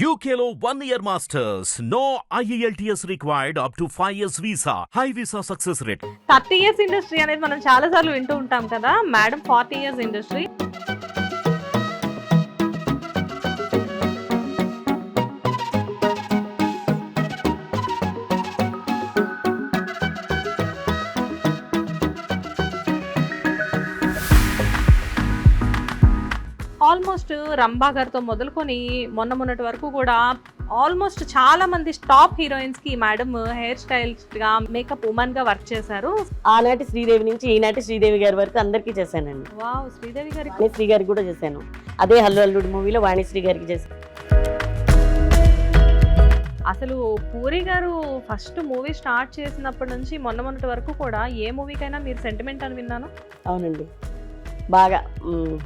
UKLO 1 year masters. No IELTS required up to 5 years visa. High visa success rate. 30 years industry అనేది మనం చాలా సార్లు వింటూ ఉంటాం కదా madam. 40 years industry. Almost Rambha గారితో మొదలుకొని మొన్నటి వరకు కూడా ఆల్మోస్ట్ చాలా మంది టాప్ హీరోయిన్స్ కి మేడం హెయిర్ స్టైలిస్ట్ గా మేకప్ ఉమెన్ గా వర్క్ చేశారు. ఆనాటి శ్రీదేవి నుంచి ఈనాటి శ్రీదేవి గారి వరకు అందరికీ చేశానండి. వావ్, శ్రీదేవి గారి వాణిశ్రీ గారికి కూడా చేశాను. అదే హల్లు అల్లుడు మూవీలో వాణిశ్రీ గారికి చేశాను. అసలు పూరి గారు ఫస్ట్ మూవీ స్టార్ట్ చేసినప్పటి నుంచి మొన్నటి వరకు కూడా ఏ మూవీకైనా మీరు సెంటిమెంట్ అని విన్నాను. అవునండి, బాగా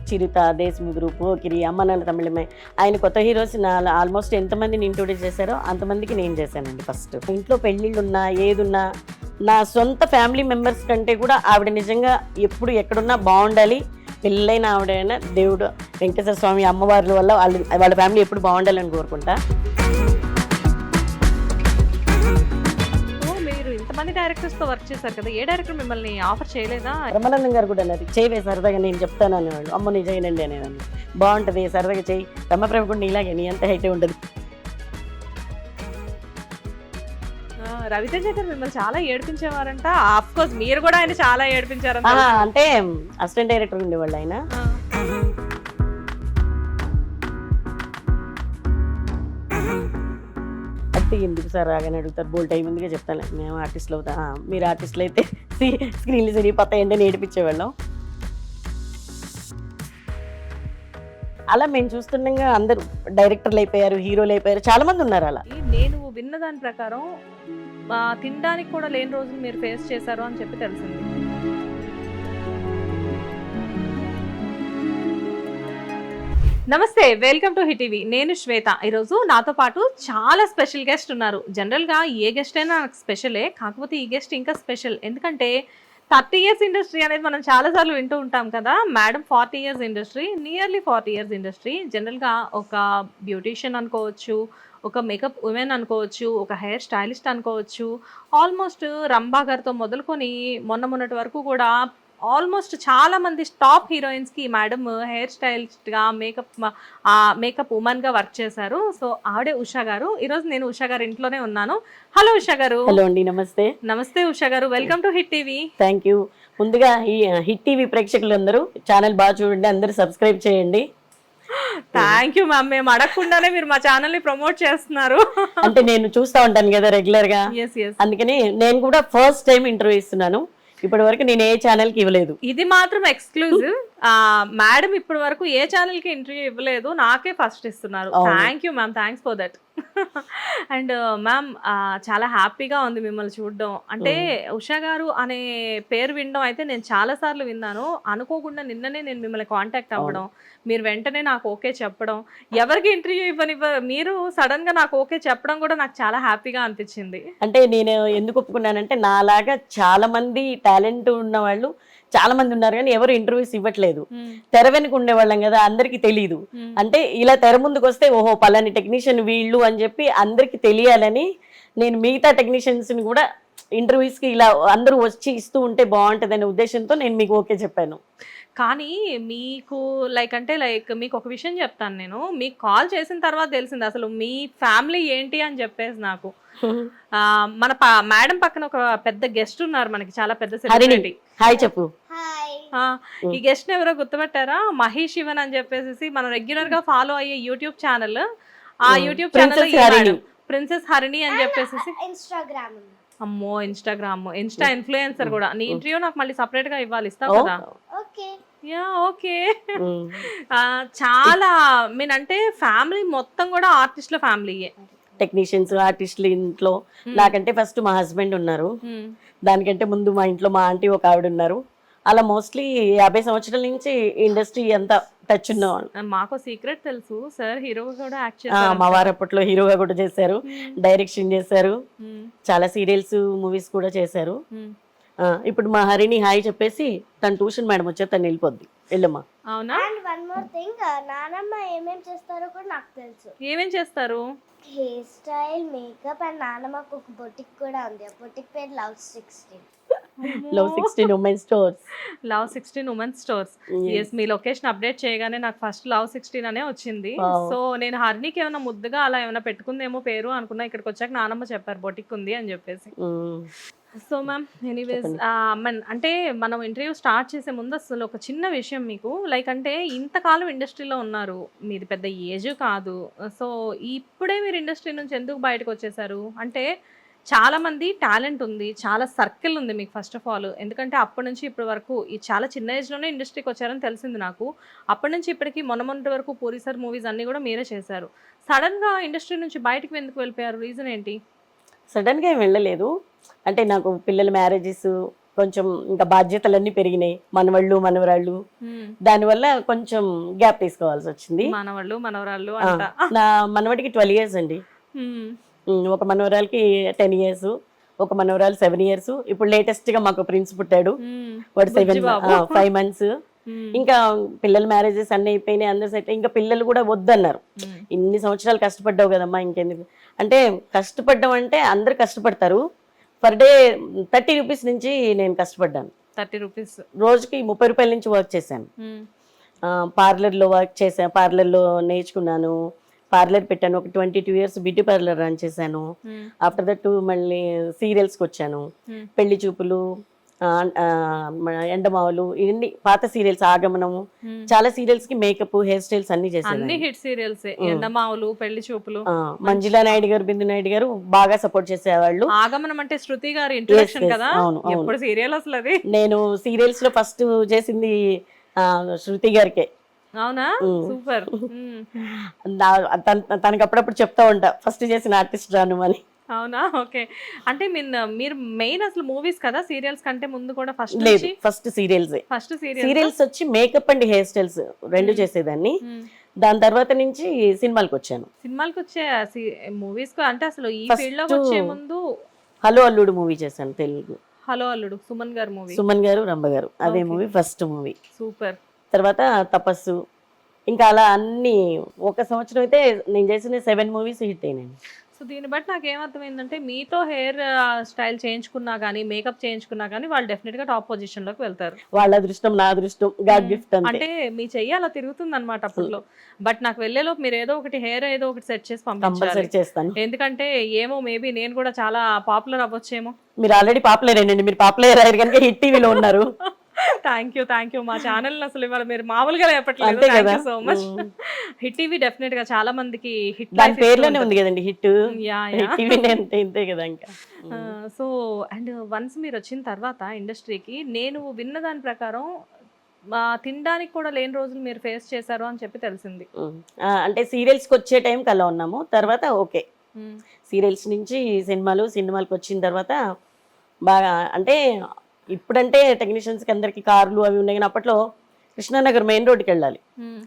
చిరుత, దేశముదురు, పోకిరి, అమ్మ నాన్న తమిళమే. ఆయన కొత్త హీరోస్ ఆల్మోస్ట్ ఎంతమందిని ఇంట్రొడ్యూస్ చేశారో అంతమందికి నేను చేశానండి. ఫస్ట్ ఇంట్లో పెళ్ళిళ్ళు ఉన్నా ఏదున్నా నా సొంత ఫ్యామిలీ మెంబర్స్ కంటే కూడా ఆవిడ నిజంగా ఎప్పుడు ఎక్కడున్నా బాగుండాలి. పెళ్ళైన ఆవిడైనా దేవుడు వెంకటేశ్వర స్వామి అమ్మవార్ల వల్ల వాళ్ళ ఫ్యామిలీ ఎప్పుడు బాగుండాలని కోరుకుంటా. మంది డైరెక్టర్స్ తో వర్క్ చేశారు కదా, ఏ డైరెక్టర్ మిమ్మల్ని ఆఫర్ చేయలేదా? బ్రహ్మానందం గారు కూడా అన్నారు, చేయవే సరదాగా నేను చెప్తాను అనేవాళ్ళు. అమ్మ నీ చేయనండి అనేవాళ్ళు. బాగుంటుంది సరదాగా చేయి, రమ్మప్రభ కూడా నీలాగే నీ అంత హైటే ఉంటుంది. రవితేజ గారు మిమ్మల్ని చాలా ఏడిపించేవారంట. ఆఫ్ కోర్స్ మీరు కూడా ఆయన చాలా ఏడిపించారంట. అంటే అసిస్టెంట్ డైరెక్టర్ ఉండేవాళ్ళు ఆయన. ఎందుకు సార్ రాగానే అడుగుతారు, బోల్ టైం ముందుగా చెప్తాను మేము ఆర్టిస్టులు అవుతా, మీరు ఆర్టిస్టులు అయితే స్క్రీన్లు సరిపోతాయండి అని ఏడిపించేవాళ్ళం. అలా మేము చూస్తుండగా అందరూ డైరెక్టర్లు అయిపోయారు, హీరోలు అయిపోయారు, చాలా మంది ఉన్నారు. అలా నేను విన్న దాని ప్రకారం తినడానికి కూడా లేని రోజులు మీరు ఫేస్ చేశారు అని చెప్పి తెలిసింది. నమస్తే, వెల్కమ్ టు హిట్ టీవీ. నేను శ్వేత. ఈరోజు నాతో పాటు చాలా స్పెషల్ గెస్ట్ ఉన్నారు. జనరల్గా ఏ గెస్ట్ అయినా నాకు స్పెషలే, కాకపోతే ఈ గెస్ట్ ఇంకా స్పెషల్. ఎందుకంటే 30 ఇయర్స్ ఇండస్ట్రీ అనేది మనం చాలాసార్లు వింటూ ఉంటాం కదా madam. 40 years industry, nearly 40 years industry. జనరల్గా ఒక బ్యూటీషియన్ అనుకోవచ్చు, ఒక మేకప్ ఉమెన్ అనుకోవచ్చు, ఒక హెయిర్ స్టైలిస్ట్ అనుకోవచ్చు. ఆల్మోస్ట్ రంభా గారితో మొదలుకొని మొన్నటి వరకు కూడా ఆల్మోస్ట్ చాలా మంది టాప్ హీరోయిన్స్ కి మేడం హెయిర్ స్టైలిస్ట్ గా మేకప్ ఉమెన్ గా వర్క్ చేశారు. సో ఆవిడే ఉషా గారు. ఈరోజు నేను ఉషా గారు ఇంట్లోనే ఉన్నాను. హలో ఉషా గారు. హలో అండి, నమస్తే. నమస్తే ఉషా గారు, welcome to hit TV. Thank you. ముందుగా ఈ హిట్ టీవీ ప్రేక్షకులందరూ ఛానల్ బాగా చూడండి, అందరూ సబ్స్క్రైబ్ చేయండి. Thank you ma'am. మేము అడగకుండానే మీరు మా ఛానల్ ని ప్రమోట్ చేస్తున్నారు. అంటే నేను చూస్తా ఉంటాను కదా రెగ్యులర్ గా, అందుకని నేను కూడా ఫస్ట్ టైం ఇంటర్వ్యూ ఇస్తున్నాను. ఇప్పటి వరకు నేను ఏ ఛానల్ కి ఇవ్వలేదు. ఇది మాత్రం ఎక్స్క్లూజివ్. మేడం ఇప్పటి వరకు ఏ ఛానల్ కి ఇంటర్వ్యూ ఇవ్వలేదు, నాకే ఫస్ట్ ఇస్తున్నారు. Thank you ma'am, thanks for that. And ma'am, చాలా హ్యాపీగా ఉంది మిమ్మల్ని చూడడం. అంటే ఉషా గారు అనే పేరు వినడం అయితే నేను చాలా సార్లు విన్నాను. అనుకోకుండా నిన్ననే నేను మిమ్మల్ని కాంటాక్ట్ అవ్వడం, మీరు వెంటనే నాకు ఓకే చెప్పడం, ఎవరికి ఇంటర్వ్యూ ఇవ్వని మీరు సడన్ గా నాకు ఓకే చెప్పడం కూడా నాకు చాలా హ్యాపీగా అనిపించింది. అంటే నేను ఎందుకు ఒప్పుకున్నానంటే, నాలాగా చాలా మంది టాలెంట్ ఉన్న వాళ్ళు చాలా మంది ఉన్నారు, కానీ ఎవరు ఇంటర్వ్యూస్ ఇవ్వట్లేదు. తెర వెనుక ఉండేవాళ్ళం కదా, అందరికి తెలియదు. అంటే ఇలా తెర ముందుకు వస్తే ఓహో పలాని టెక్నీషియన్ వీళ్ళు అని చెప్పి అందరికి తెలియాలని నేను మిగతా టెక్నీషియన్స్ ని కూడా ఇంటర్వ్యూస్ కి ఇలా అందరూ వచ్చి ఇస్తూ ఉంటే బాగుంటది అనే ఉద్దేశంతో నేను మీకు ఓకే చెప్పాను. కానీ మీకు మీకు ఒక విషయం చెప్తాను. నేను మీకు కాల్ చేసిన తర్వాత తెలిసింది అసలు మీ ఫ్యామిలీ ఏంటి అని చెప్పేసి. నాకు మన మేడం పక్కన ఒక పెద్ద గెస్ట్ ఉన్నారు, మనకి చాలా పెద్ద సెలబ్రిటీ. హాయ్ చెప్పు. ఈ గెస్ట్ ఎవరో గుర్తుపట్టారా? మహేష్ శివన్ అని చెప్పేసి మనం రెగ్యులర్ గా ఫాలో అయ్యే యూట్యూబ్ ఛానల్. ఆ యూట్యూబ్ ఛానల్ ప్రిన్సెస్ హరిణి అని చెప్పేసి. అమ్మో, ఇన్స్టా ఇన్ఫ్లుయెన్సర్ కూడా. నీ ఇంటర్వ్యూ నాకు మళ్ళీ సపరేట్ గా ఇవ్వాలి, ఇస్తావు కదా? Yeah, okay. చాలా అంటే ఫ్యామిలీ మొత్తం కూడా ఆర్టిస్టుల ఫ్యామిలీయే. టెక్నీషియన్స్, ఆర్టిస్టులు ఇంట్లో. నాకంటే ఫస్ట్ మా హస్బెండ్ ఉన్నారు, దానికంటే ముందు మా ఇంట్లో మా ఆంటీ ఒక ఆవిడ ఉన్నారు. అలా మోస్ట్లీ 50 సంవత్సరాల నుంచి ఇండస్ట్రీ అంతా టచ్ ఉన్నవాళ్ళు. మాకు సీక్రెట్ తెలుసు, సార్ హీరోగా కూడా యాక్ట్ చేశారు. మా వారు అప్పట్లో హీరోగా కూడా చేశారు, డైరెక్షన్ చేశారు, చాలా సీరియల్స్ మూవీస్ కూడా చేశారు. ఇప్పుడు మా హరిని హాయ్ చెప్పేసి తన ట్యూషన్ మేడం వచ్చారు, తను వెళ్ళిపోద్ది. వెళ్ళమ్మా. అవునా? అండ్ వన్ మోర్ థింగ్, నానమ్మ ఏమేం చేస్తారో కూడా నాకు తెలుసు. ఏమేం చేస్తారు? హెయిర్ స్టైల్, మేకప్, అండ్ నానమ్మకు ఒక బొటిక్ కూడా ఉంది. ఆ బొటిక్ పేరు love 16. Love 16 women stores. Love 16 women's stores. Yes, మీ లొకేషన్ అప్డేట్ చేయగానే నాకు ఫస్ట్ లవ్ 16 అనే వచ్చింది. సో నేను హర్నికి ఏమైనా ముద్దుగా అలా ఏమైనా పెట్టుకుందేమో పేరు అనుకున్నా. ఇక్కడికి వచ్చాక నానమ్మ చెప్పారు బొటిక్ ఉంది అని చెప్పేసి. సో మ్యామ్, ఎనీవేస్ అంటే మనం ఇంటర్వ్యూ స్టార్ట్ చేసే ముందు అసలు ఒక చిన్న విషయం మీకు, లైక్ అంటే ఇంతకాలం ఇండస్ట్రీలో ఉన్నారు, మీది పెద్ద ఏజ్ కాదు. సో ఇప్పుడే మీరు ఇండస్ట్రీ నుంచి ఎందుకు బయటకు వచ్చేసారు? అంటే చాలా మంది టాలెంట్ ఉంది, చాలా సర్కిల్ ఉంది మీకు ఫస్ట్ ఆఫ్ ఆల్. ఎందుకంటే అప్పటి నుంచి ఇప్పటి వరకు ఈ చాలా చిన్న ఏజ్లోనే ఇండస్ట్రీకి వచ్చారని తెలిసింది నాకు. అప్పటి నుంచి ఇప్పటికి మొన్నటి వరకు పూరి సార్ మూవీస్ అన్నీ కూడా మీరే చేశారు. సడన్గా ఇండస్ట్రీ నుంచి బయటకు ఎందుకు వెళ్ళిపోయారు? రీజన్ ఏంటి? సడన్గా ఏం వెళ్ళలేదు. అంటే నాకు పిల్లల మ్యారేజెస్, కొంచెం ఇంకా బాధ్యతలన్నీ పెరిగినాయి, మనవాళ్ళు మనవరాళ్ళు, దానివల్ల కొంచెం గ్యాప్ తీసుకోవాల్సి వచ్చింది. మనవాళ్ళు మనవరాళ్ళు నా మనవడికి 12 years అండి. ఒక మనవరాలకి 10 years, ఒక మనవరాలు 7 years. ఇప్పుడు లేటెస్ట్ గా మాకు ప్రిన్స్ పుట్టాడు, వాడు 5 months. ఇంకా పిల్లల మ్యారేజెస్ అన్ని అయిపోయినాయి, అందరు సెట్. ఇంకా పిల్లలు కూడా వద్దన్నారు. ఇన్ని సంవత్సరాలు కష్టపడ్డావు కదమ్మా, ఇంకెందుకు అంటే. కష్టపడ్డం అంటే అందరు కష్టపడతారు. పర్ డే 30 rupees నుంచి నేను కష్టపడ్డాను. 30 rupees రోజుకి 30 రూపాయల నుంచి వర్క్ చేశాను. పార్లర్లో వర్క్ చేశాను, పార్లర్లో నేర్చుకున్నాను, పార్లర్ పెట్టాను. ఒక 22 years బ్యూటీ పార్లర్ రన్ చేశాను. ఆఫ్టర్ దట్ మళ్ళీ సీరియల్స్కి వచ్చాను. పెళ్లి చూపులు, ఎండమావులు, ఇవన్నీ పాత సీరియల్స్, ఆగమనము, చాలా సీరియల్స్ కి మేకప్, హెయిర్ స్టైల్స్ అన్ని చేశాను. అన్ని హిట్ సీరియల్స్, ఎండమావులు, పెళ్లి చూపులు. మంజులా నాయుడు గారు, బిందు నాయుడు గారు బాగా సపోర్ట్ చేసేవాళ్ళు. ఆగమనం అంటే శృతి గారి ఇంట్రొడక్షన్ కదా. ఎప్పుడు సీరియల్ అసలు అది? నేను సీరియల్స్ లో ఫస్ట్ చేసింది శృతి గారికే. అవునా? సూపర్. తనకి అప్పుడప్పుడు చెప్తా ఉంటా, ఫస్ట్ చేసిన ఆర్టిస్ట్ రాను అని. అవునా? ఓకే. అంటే మీరు మెయిన్ అసలు మూవీస్ కదా, సీరియల్స్ కంటే ముందు కూడా? First serials. ఫస్ట్ సీరియల్స్ వచ్చి మేకప్ అండ్ హెయిర్ స్టైల్స్ రెండు చేసేదాన్ని. దాని తర్వాత నుంచి సినిమాలకు వచ్చాను. సినిమాలకు వచ్చే మూవీస్ అంటే అసలు ఈ ఫీల్డ్ లోకి వచ్చే ముందు హలో అల్లుడు మూవీ చేశాను, తెలుగు. హలో అల్లుడు, సుమన్ గారు మూవీ. సుమన్ గారు, రంభ గారు, అదే మూవీ ఫస్ట్ మూవీ. సూపర్. తర్వాత తపస్సు, ఇంకా అలా అన్ని. ఒక సంవత్సరం అయితే నేను చేసిన 7 movies హిట్ అయినాయి. సో దీన్ని బట్టి నాకు ఏమర్థమైందంటే, మీతో హెయిర్ స్టైల్ చేయించుకున్నా కానీ, మేకప్ చేయించుకున్నా కానీ వాళ్ళు డెఫినెట్ గా టాప్ పొజిషన్ లోకి వెళ్తారు. వాళ్ళ అదృష్టం, నా అదృష్టం, గాడ్ గిఫ్ట్. అంటే మీ చెయ్యి అలా తిరుగుతుంది అనమాట అప్పట్లో. బట్ నాకు వెళ్ళేలోపు మీరు ఏదో ఒకటి హెయిర్ ఏదో ఒకటి సెట్ చేసి పంపించాలి. ఎందుకంటే ఏమో, మేబీ నేను కూడా చాలా పాపులర్ అవ్వచ్చేమో. మీరు ఆల్రెడీ పాపులర్ అయ్యండి, మీరు పాపులర్ అయ్యారు కనుక హిట్ టీవీలో ఉన్నారు. Thank you. మా ఛానల్ అసలు ఇవాళ మీరు మామూలుగా చెప్పట్లేదు. Thank you so much. Hit TV definite గా చాలా మందికి హిట్, దాని పేర్లోనే ఉంది కదండి హిట్ టీవీ అంతే కదా ఇంకా. సో అండ్ వన్స్ మీరు వచ్చిన తర్వాత ఇండస్ట్రీకి, నేను విన్న దాని ప్రకారం తినడానికి కూడా లేని రోజులు మీరు ఫేస్ చేశారు అని చెప్పి తెలిసింది. అంటే సీరియల్స్కి వచ్చే టైంకి అలా ఉన్నాము. తర్వాత ఓకే, సీరియల్స్ నుంచి సినిమాలకు వచ్చిన తర్వాత బాగా, అంటే ఇప్పుడంటే టెక్నీషియన్స్కి అందరికి కార్లు అవి ఉన్నాయి, కానీ అప్పట్లో కృష్ణానగర్ మెయిన్ రోడ్డుకి వెళ్ళాలి.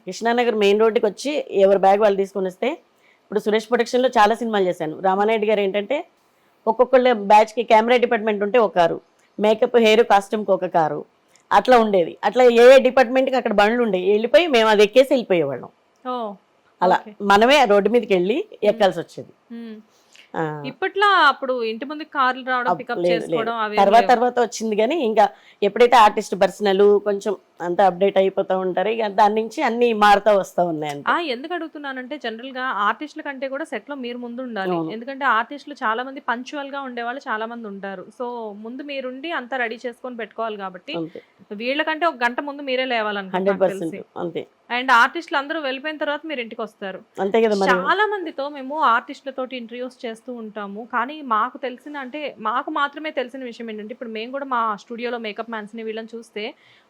కృష్ణానగర్ మెయిన్ రోడ్డుకి వచ్చి ఎవరి బ్యాగ్ వాళ్ళు తీసుకొని వస్తే, ఇప్పుడు సురేష్ ప్రొడక్షన్లో చాలా సినిమాలు చేశాను. రామానాయుడు గారు ఏంటంటే ఒక్కొక్కళ్ళ బ్యాచ్కి కెమెరా డిపార్ట్మెంట్ ఉంటే ఒక కారు, మేకప్, హెయిర్, కాస్ట్యూమ్కి ఒక కారు, అట్లా ఉండేది. అట్లా ఏ డిపార్ట్మెంట్కి అక్కడ బండ్లు ఉండేవి. వెళ్ళిపోయి మేము అది ఎక్కేసి వెళ్ళిపోయేవాళ్ళం. అలా మనమే రోడ్డు మీదకి వెళ్ళి ఎక్కాల్సి వచ్చేది. ఇప్పట్లో అప్పుడు ఇంటి ముందు కార్లు రావడం, పికప్ చేసుకోవడం తర్వాత వచ్చింది. కానీ ఇంకా ఎప్పుడైతే ఆర్టిస్ట్ పర్సనల్ కొంచెం అంతా అప్డేట్ అయిపోతూ ఉంటారు, ఇక దాని నుంచి అన్ని మారుతూ వస్తూ ఉన్నాయి. ఎందుకు అడుగుతున్నానంటే, జనరల్ గా ఆర్టిస్టుల కంటే కూడా సెట్ లో మీరు ముందు ఉండాలి. ఎందుకంటే ఆర్టిస్టులు చాలా మంది పంచువల్ గా ఉండేవాళ్ళు చాలా మంది ఉంటారు. సో ముందు మీరుండి అంతా రెడీ చేసుకొని పెట్టుకోవాలి. కాబట్టి వీళ్ళకంటే ఒక గంట ముందు మీరే లేవాలనుకుంటున్నారు. అండ్ ఆర్టిస్టులు అందరూ వెళ్ళిపోయిన తర్వాత మీరు ఇంటికి వస్తారు. చాలా మందితో మేము ఆర్టిస్టులతో ఇంటర్వ్యూస్ చేస్తూ ఉంటాము. కానీ మాకు తెలిసిన, అంటే మాకు మాత్రమే తెలిసిన విషయం ఏంటంటే, ఇప్పుడు మేము కూడా మా స్టూడియోలో మేకప్ మ్యాన్స్ ని వీళ్ళని చూస్తే,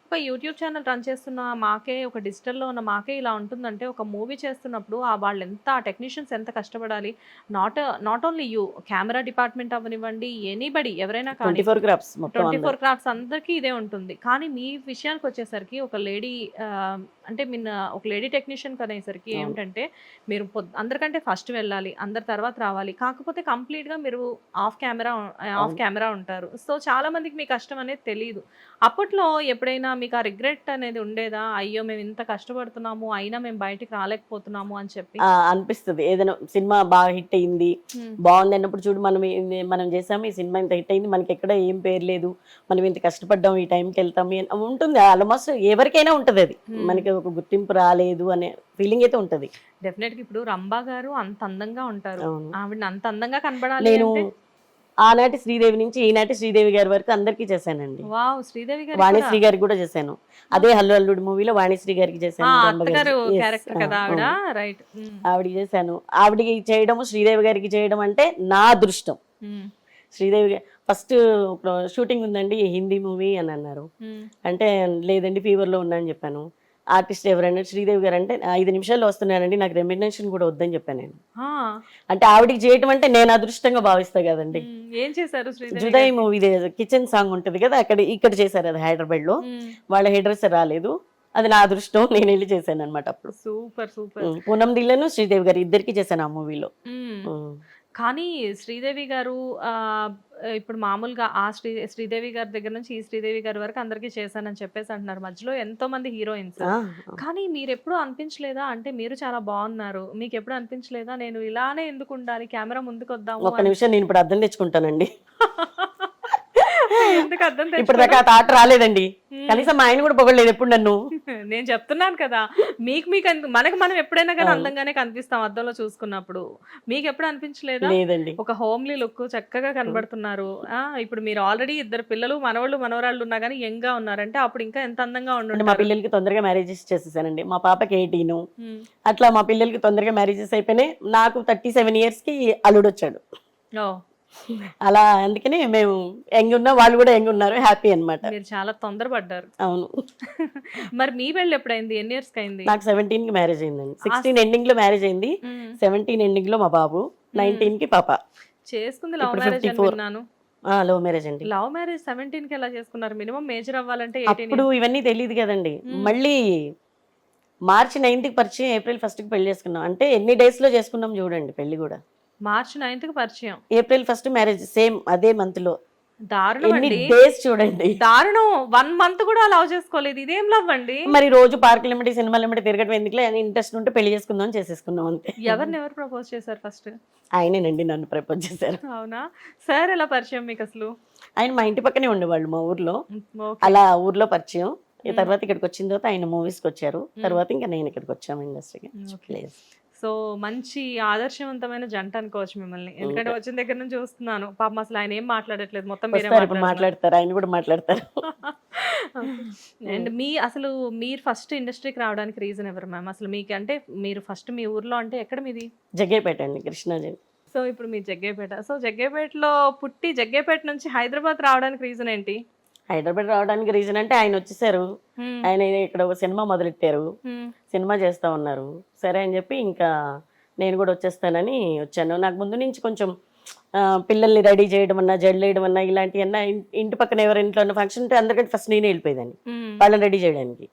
ఒక యూట్యూబ్ ఛానల్ రన్ చేస్తున్న మాకే, ఒక డిజిటల్లో ఉన్న మాకే ఇలా ఉంటుందంటే, ఒక మూవీ చేస్తున్నప్పుడు వాళ్ళు ఎంత, టెక్నీషియన్స్ ఎంత కష్టపడాలి. Not only you, camera department అవ్వనివ్వండి, ఎనీబడి, ఎవరైనా కానీ 24 క్రాఫ్ట్స్ అందరికీ ఇదే ఉంటుంది. కానీ మీ విషయానికి వచ్చేసరికి ఒక లేడీ, అంటే ఒక లేడీ టెక్నీషియన్ అనేసరికి ఏమిటంటే, మీరు అందరికంటే ఫస్ట్ వెళ్ళాలి, అందరి తర్వాత రావాలి. కాకపోతే కంప్లీట్గా మీరు ఆఫ్ కెమెరా ఉంటారు. సో చాలా మందికి మీ కష్టం అనేది తెలియదు. అప్పట్లో ఎప్పుడైనా మీకు ఆ రిగ్రెట్ అనేది ఉండేదా? అయ్యో మేము ఇంత కష్టపడుతున్నాము అయినా మేము బయటికి రాలేకపోతున్నాము అని చెప్పి? అనిపిస్తుంది ఏదైనా సినిమా బాగా హిట్ అయింది, బాగుంది అన్నప్పుడు చూడు మనం చేసాము ఈ సినిమా ఇంత హిట్ అయింది, మనకి ఎక్కడ ఏం పేరు లేదు, మనం ఇంత కష్టపడ్డాం, ఈ టైంకి వెళ్తాము ఉంటుంది. ఆల్మోస్ట్ ఎవరికైనా ఉంటుంది అది, మనకి ఒక గుర్తింపు రాలేదు అనే ఫీలింగ్ అయితే ఉంటుంది. డెఫినెట్ గా ఇప్పుడు రంభా గారు అంత అందంగా ఉంటారు, అవును. ఆవిడ అంత అందంగా కనబడాలి నేను అంటే ఆనాటి శ్రీదేవి నుంచి ఈనాటి శ్రీదేవి గారి వరకు అందరికీ చేశానండి. వావ్, శ్రీదేవి గారు వాణిశ్రీ గారికి కూడా చేశాను. అదే హల్లు అల్లుడు మూవీలో వాణిశ్రీ గారికి చేశాను. అత్తగారు క్యారెక్టర్ కదా ఆవిడ, రైట్. ఆవిడకి చేశాను. ఆవిడకి చేయడం, శ్రీదేవి గారికి చేయడం అంటే నా అదృష్టం. శ్రీదేవి ఫస్ట్ షూటింగ్ ఉందండి హిందీ మూవీ అని అన్నారు. అంటే లేదండి ఫీవర్లో ఉన్నా అని చెప్పాను. ఆర్టిస్ట్ ఎవరంటే శ్రీదేవి గారు అంటే 5 నిమిషాల్లో వస్తున్నానండి, నాకు రెమ్యునరేషన్ కూడా వద్దని చెప్పాను నేను. అంటే ఆవిడకి చేయటం అంటే నేను అదృష్టంగా భావిస్తా కదండి. ఏం చేశారు శ్రీదేవి? జుదాయి మూవీ కిచెన్ సాంగ్ ఉంటది కదా, ఇక్కడ చేశారు అది హైదరాబాద్ లో. వాళ్ళ హెయిర్ డ్రెస్సర్ రాలేదు, అది నా అదృష్టం, నేను వెళ్ళి చేశాను అనమాట. అప్పుడు సూపర్ సూపర్. పూనం దిల్లను శ్రీదేవి గారు ఇద్దరికి చేశాను ఆ మూవీలో. కానీ శ్రీదేవి గారు ఇప్పుడు మామూలుగా ఆ శ్రీదేవి గారి దగ్గర నుంచి ఈ శ్రీదేవి గారి వరకు అందరికీ చేశానని చెప్పేసి అంటున్నారు. మధ్యలో ఎంతో మంది హీరోయిన్స్, కానీ మీరు ఎప్పుడు అనిపించలేదా అంటే మీరు చాలా బాగున్నారు, మీకు ఎప్పుడు అనిపించలేదా నేను ఇలానే ఎందుకు ఉండాలి, కెమెరా ముందుకు వద్దాము? ఒక్క నిమిషం, నేను ఇప్పుడు అర్థం తెచ్చుకుంటానండి. ఎందుకు అర్థం ఇప్పుడు దాకా ఆ థాట్ రాలేదండి, కనీసం మా ఆయన కూడా పొగలేదు ఎప్పుడు నన్ను. నేను చెప్తున్నాను కదా, మనకి మనం ఎప్పుడైనా కానీ అందంగానే కనిపిస్తాం అద్దంలో చూసుకున్నప్పుడు. మీకు ఎప్పుడు అనిపించలేదా? లేదండి, ఒక హోమ్లీ లుక్ చక్కగా కనబడుతున్నారు. ఇప్పుడు మీరు ఆల్రెడీ 2 పిల్లలు, మనవాళ్ళు మనవరాళ్ళు ఉన్నా కానీ యంగ్ గా ఉన్నారంటే అప్పుడు ఇంకా ఎంత అందంగా ఉండండి. మా పిల్లలకి తొందరగా మ్యారేజెస్ చేసేసానండి. మా పాపకి 18, అట్లా మా పిల్లలకి తొందరగా మ్యారేజెస్ అయిపోయినాయి. నాకు 37 years కి అల్లుడు వచ్చాడు. అలా అందుకని మేము యంగ్ ఉన్నా, వాళ్ళు కూడా యంగ్ ఉన్నారు, హ్యాపీ అన్నమాట. మీరు చాలా తొందరపడ్డారు. అవును. మరి మీ పెళ్ళి ఎప్పుడైంది? ఎన్ని ఇయర్స్ అయింది? నాకు 17 కి మ్యారేజ్ అయిందండి. 16 ఎండింగ్ లో మ్యారేజ్ అయింది, 17 ఎండింగ్ లో మా బాబు, 19 కి పాప. చేసుకుంది లవ్ మ్యారేజ్ అని విన్నాను. లవ్ మ్యారేజ్ అండి. లవ్ మ్యారేజ్ 17 కి ఎలా చేసుకున్నారు? మినిమం మేజర్ అవ్వాలంటే అప్పుడు ఇవన్నీ తెలియదు కదండి. మళ్ళీ March 9th కి పరిచయం, April 1st కి పెళ్లి చేసుకున్నాం. అంటే ఎన్ని డేస్ లో చేసుకున్నాం చూడండి పెళ్లి కూడా. March 9th కి పరిచయం, April 1st మ్యారేజ్, సేమ్ అదే మంత్ లో. దారుణం అండి, డేస్ చూడండి, దారుణం. 1 month కూడా లవ్ చేసుకోలేదు, ఇదేం లవ్ అండి? మరి రోజు పార్కులు ఎమ్మటి సినిమాలు ఎమ్మటి తిరగడం ఎందుకులే అని ఇంట్రెస్ట్ ఉంటే పెళ్లి చేసుకుందాం అని చేసేసుకున్నాం అంతే. ఎవరు ప్రపోజ్ చేశారు ఫస్ట్? ఆయనేనండి నన్ను ప్రపోజ్ చేశారు. అవునా? సార్ ఎలా పరిచయం మీకు అసలు? ఆయన మా ఇంటి పక్కనే ఉండేవాళ్ళు, మా ఊర్లో. అలా ఊర్లో పరిచయం. తర్వాత ఇక్కడికి వచ్చిన తర్వాత ఆయన మూవీస్కి వచ్చారు, తర్వాత ఇంకా నేను ఇక్కడికి వచ్చాము ఇండస్ట్రీకి. సో మంచి ఆదర్శవంతమైన జంట అనుకోవచ్చు మిమ్మల్ని, ఎందుకంటే వచ్చిన దగ్గర నుంచి చూస్తున్నాను. పాపం అసలు ఆయన ఏం మాట్లాడట్లేదు, మొత్తం మీరే మాట్లాడతారు, ఆయన కూడా మాట్లాడతారు. అండ్ మీరు ఫస్ట్ ఇండస్ట్రీకి రావడానికి రీజన్ ఎవరు మ్యామ్? అసలు మీకు అంటే మీరు ఫస్ట్ మీ ఊర్లో అంటే ఎక్కడ మీది? జగ్గేపేట అండి, కృష్ణాజీ. సో ఇప్పుడు మీ జగ్గేపేట, సో జగ్గేపేటలో పుట్టి జగ్గేపేట నుంచి హైదరాబాద్ రావడానికి రీజన్ ఏంటి? హైదరాబాద్ రావడానికి రీజన్ అంటే ఆయన వచ్చేసారు, ఆయన ఇక్కడ ఒక సినిమా మొదలెట్టారు, సినిమా చేస్తా ఉన్నారు. సరే అని చెప్పి ఇంకా నేను కూడా వచ్చేస్తానని వచ్చాను. నాకు ముందు నుంచి కొంచెం పిల్లల్ని రెడీ చేయడం అన్నా, జడ్లు వేయడం అన్నా, ఇలాంటివన్నా, ఇంటి పక్కన ఎవరి ఇంట్లో ఫంక్షన్ ఉంటే అందరికంటే ఫస్ట్ నేనే వెళ్ళిపోయేదాన్ని వాళ్ళని రెడీ చేయడానికి.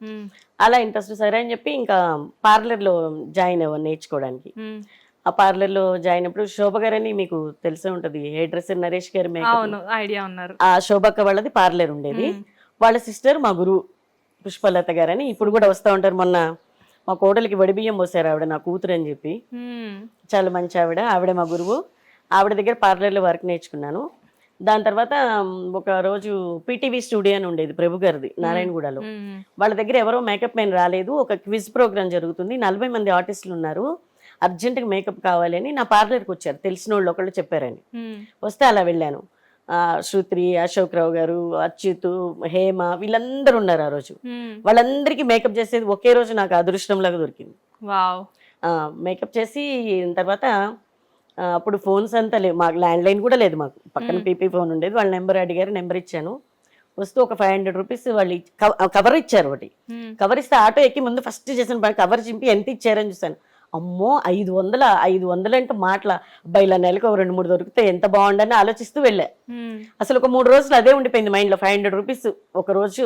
అలా ఇంట్రెస్ట్. సరే అని చెప్పి ఇంకా పార్లర్లో జాయిన్ అవ్వను నేర్చుకోవడానికి. ఆ పార్లర్లో జాయిన్ అప్పుడు శోభ గారని మీకు తెలిసే ఉంటది, హెయిర్ డ్రెస్సర్ నరేష్ గారి ఐడియా ఉన్నారు. ఆ శోభక్క వాళ్ళది పార్లర్ ఉండేది. వాళ్ళ సిస్టర్ మా గురువు పుష్పలత గారని ఇప్పుడు కూడా వస్తూ ఉంటారు. మొన్న మా కోడలికి వడిబియ్యం పోసారు ఆవిడ, నా కూతురు అని చెప్పి. చాలా మంచి ఆవిడ మా గురువు. ఆవిడ దగ్గర పార్లర్లో వర్క్ నేర్చుకున్నాను. దాని తర్వాత ఒక రోజు పీటీవీ స్టూడియో అని ఉండేది ప్రభు గారిది నారాయణగూడలో. వాళ్ళ దగ్గర ఎవరో మేకప్ మెన్ రాలేదు, ఒక క్విజ్ ప్రోగ్రామ్ జరుగుతుంది, 40 మంది ఆర్టిస్టులు ఉన్నారు, అర్జెంటుగా మేకప్ కావాలని నా పార్లర్కి వచ్చారు, తెలిసిన వాళ్ళు ఒకళ్ళు చెప్పారని. వస్తే అలా వెళ్ళాను. శృతి, అశోక్ రావు గారు, అచ్యుత్, హేమ, వీళ్ళందరూ ఉన్నారు ఆ రోజు. వాళ్ళందరికీ మేకప్ చేసేది ఒకే రోజు నాకు అదృష్టంలాగా దొరికింది. మేకప్ చేసి తర్వాత అప్పుడు ఫోన్స్ అంతా లేవు, మాకు ల్యాండ్ లైన్ కూడా లేదు, మాకు పక్కన పీపీ ఫోన్ ఉండేది. వాళ్ళ నెంబర్ అడిగారు, నెంబర్ ఇచ్చాను. వస్తూ ఒక 500 రూపీస్ వాళ్ళు కవర్ ఇచ్చారు. ఒకటి కవర్ ఇస్తే ఆటో ఎక్కి ముందు ఫస్ట్ చేసిన కవర్ చింపి ఎంత ఇచ్చారని చూసాను. అమ్మో 500 అంటే మాటల అబ్బాయి, ఇలా నెలకు 2-3 దొరికితే ఎంత బాగుండని ఆలోచిస్తూ వెళ్ళా. అసలు ఒక 3 రోజులు అదే ఉండిపోయింది మైండ్లో. 500 రూపీస్ ఒక రోజు,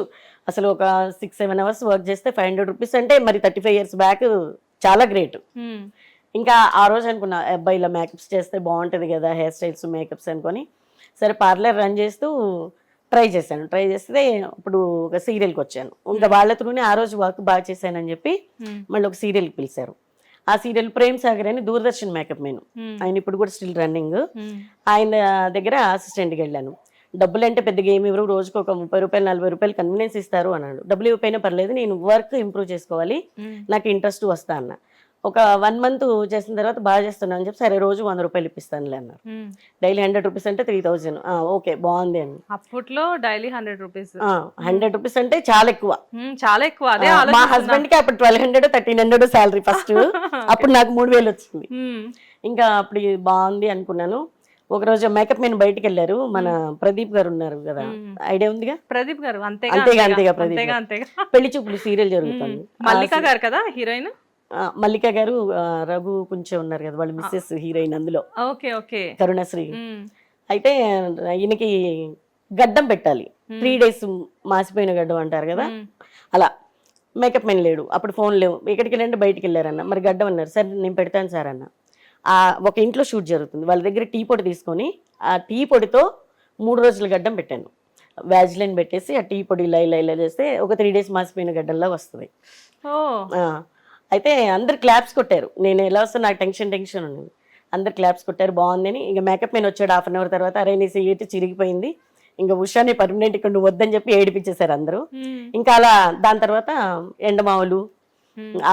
అసలు ఒక 6-7 hours వర్క్ చేస్తే 500 రూపీస్ అంటే మరి 35 years బ్యాక్ చాలా గ్రేట్. ఇంకా ఆ రోజు అనుకున్నా అబ్బాయి ఇలా మేకప్స్ చేస్తే బాగుంటుంది కదా, హెయిర్ స్టైల్స్ మేకప్స్ అనుకొని. సరే పార్లర్ రన్ చేస్తూ ట్రై చేస్తే ఇప్పుడు ఒక సీరియల్కి వచ్చాను. ఇంకా వాళ్ళ త్రూనే ఆ రోజు వర్క్ బాగా చేశానని చెప్పి మళ్ళీ ఒక సీరియల్కి పిలిచారు. ఆ సీరియల్ ప్రేమ్ సాగర్ అని దూరదర్శన్ మేకప్ మెను, ఆయన ఇప్పుడు కూడా స్టిల్ రన్నింగ్. ఆయన దగ్గర అసిస్టెంట్కి వెళ్ళాను. డబ్బులు అంటే పెద్దగా ఏమి ఇవ్వరు, రోజుకు ఒక 30 రూపాయలు 40 రూపాయలు కన్వీనియన్స్ ఇస్తారు అన్నాడు. డబ్బులు ఇవ్వకపోయినా పర్లేదు, నేను వర్క్ ఇంప్రూవ్ చేసుకోవాలి, నాకు ఇంట్రెస్ట్ వస్తా అన్న. ఒక 1 month చేసిన తర్వాత బాగా చేస్తున్నా అని చెప్పి సరే రోజు 100 రూపాయలు ఇప్పిస్తానులే అన్నారు. డైలీ 100 రూపీస్ అంటే 3000. ఓకే బాగుంది అని. అప్పట్లో డైలీ 100 రూపీస్, 100 రూపీస్ అంటే చాలా ఎక్కువ, చాలా ఎక్కువ. అదే మా హస్బెండ్ కి అప్పుడు 1200 1300 శాలరీ ఫస్ట్. అప్పుడు నాకు 3000 వచ్చింది. ఇంకా అప్పుడు బాగుంది అనుకున్నాను. ఒక రోజు మేకప్ మెన్ బయటికి వెళ్ళారు, మన ప్రదీప్ గారు ఉన్నారు కదా, ఐడియా ఉందిగా ప్రదీప్ గారు. అంతేగా ప్రదీప్. పెళ్లి చూపులు సీరియల్ జరుగుతుంది. మల్లిక గారు కదా హీరోయిన్. మల్లిక గారు, రఘు కొంచెం ఉన్నారు కదా వాళ్ళు మిస్సెస్ హీరోయిన్ అందులో. Okay okay. కరుణశ్రీ. అయితే ఈయనకి గడ్డం పెట్టాలి, 3 days మాసిపోయిన గడ్డం అంటారు కదా, అలా. మేకప్ మెన్ లేడు, అప్పుడు ఫోన్ లేవు, ఎక్కడికి వెళ్ళండి బయటికి వెళ్ళారన్న. మరి గడ్డం అన్నారు, సరే నేను పెడతాను సార్ అన్న. ఒక ఇంట్లో షూట్ జరుగుతుంది, వాళ్ళ దగ్గర టీ పొడి తీసుకొని ఆ టీ పొడితో 3 రోజుల గడ్డం పెట్టాను. వ్యాజ్లైన్ పెట్టేసి ఆ టీ పొడి ఇలా చేస్తే ఒక 3 days మాసిపోయిన గడ్డంలా వస్తుంది. అయితే అందరు క్లాప్స్ కొట్టారు. నేను ఎలా వస్తా నాకు టెన్షన్ ఉంది. అందరు క్లాప్స్ కొట్టారు, బాగుందని. ఇంకా మేకప్ మెన్ వచ్చాడు 1/2 hour తర్వాత, అరే నీ సీట్ చిరిగిపోయింది, ఇంకా ఉషాని పర్మనెంట్ ఇక్కడ నువ్వు వద్దని చెప్పి ఏడిపించేశారు అందరూ. ఇంకా అలా దాని తర్వాత ఎండమావులు,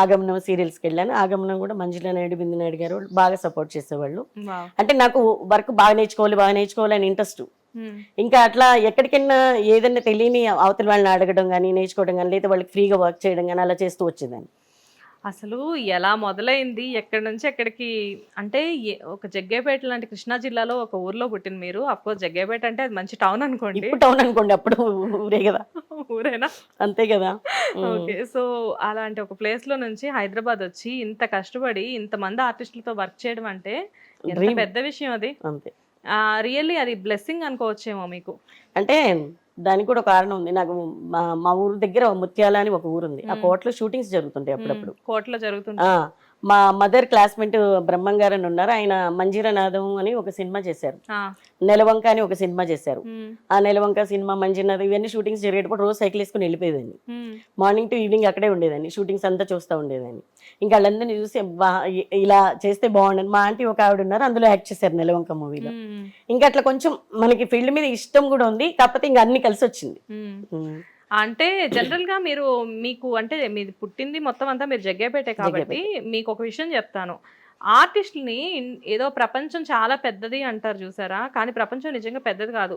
ఆగమనం సీరియల్స్కి వెళ్ళాను. ఆగమనం కూడా మంజుల నాయుడు, బిందు నాయుడు గారు బాగా సపోర్ట్ చేసేవాళ్ళు. అంటే నాకు వర్క్ బాగా నేర్చుకోవాలి అని ఇంట్రెస్ట్. ఇంకా అట్లా ఎక్కడికైనా ఏదైనా తెలియని అవతల వాళ్ళని అడగడం కానీ, నేర్చుకోవడం కానీ, లేదా వాళ్ళకి ఫ్రీగా వర్క్ చేయడం కానీ అలా చేస్తూ వచ్చేదాన్ని. అసలు ఎలా మొదలైంది, ఎక్కడి నుంచి ఎక్కడికి? అంటే ఒక జగ్గయ్యపేట లాంటి కృష్ణా జిల్లాలో ఒక ఊర్లో పుట్టిన మీరు. అఫ్కోర్స్ జగ్గయ్యపేట అంటే అది మంచి టౌన్ అనుకోండి. టౌన్ అనుకోండి, అప్పుడు ఊరే కదా. ఊరేనా? అంతే కదా. ఓకే. సో అలాంటి ఒక ప్లేస్ లో నుంచి హైదరాబాద్ వచ్చి ఇంత కష్టపడి ఇంతమంది ఆర్టిస్టులతో వర్క్ చేయడం అంటే ఎంత పెద్ద విషయం అది. అంతే. రియల్లీ అది బ్లెస్సింగ్ అనుకోవచ్చేమో మీకు. అంటే దానికి కూడా కారణం ఉంది. నాకు మా ఊరు దగ్గర ముత్యాల అని ఒక ఊరు ఉంది, ఆ కోటలో షూటింగ్స్ జరుగుతుంటాయి అప్పుడప్పుడు. కోటలో జరుగుతుంటాయి. మా మదర్ క్లాస్మేట్ బ్రహ్మం గారు అని ఉన్నారు, ఆయన మంజీరనాథం అని ఒక సినిమా చేశారు, నెలవంక అని ఒక సినిమా చేశారు. ఆ నెలవంక సినిమా, మంజీరనాథం ఇవన్నీ షూటింగ్స్ జరిగేటప్పుడు రోజు సైకిల్ వేసుకుని వెళ్ళిపోయేదాన్ని. మార్నింగ్ టు ఈవినింగ్ అక్కడే ఉండేదాన్ని, షూటింగ్స్ అంతా చూస్తూ ఉండేదాన్ని. ఇంకా వాళ్ళందరినీ చూసి ఇలా చేస్తే బాగుండని. మా ఆంటీ ఒక ఆవిడ ఉన్నారు, అందులో యాక్ట్ చేశారు నెలవంక మూవీలో. ఇంకా అట్లా కొంచెం మనకి ఫీల్డ్ మీద ఇష్టం కూడా ఉంది, కాకపోతే ఇంకా అన్ని కలిసి వచ్చింది. అంటే జనరల్ గా మీకు అంటే మీది పుట్టింది మొత్తం అంతా మీరు జగ్గయ్యపేటే కాబట్టి మీకు ఒక విషయం చెప్తాను. ఆర్టిస్టుని ఏదో ప్రపంచం చాలా పెద్దది అంటారు చూసారా, కానీ ప్రపంచం నిజంగా పెద్దది కాదు.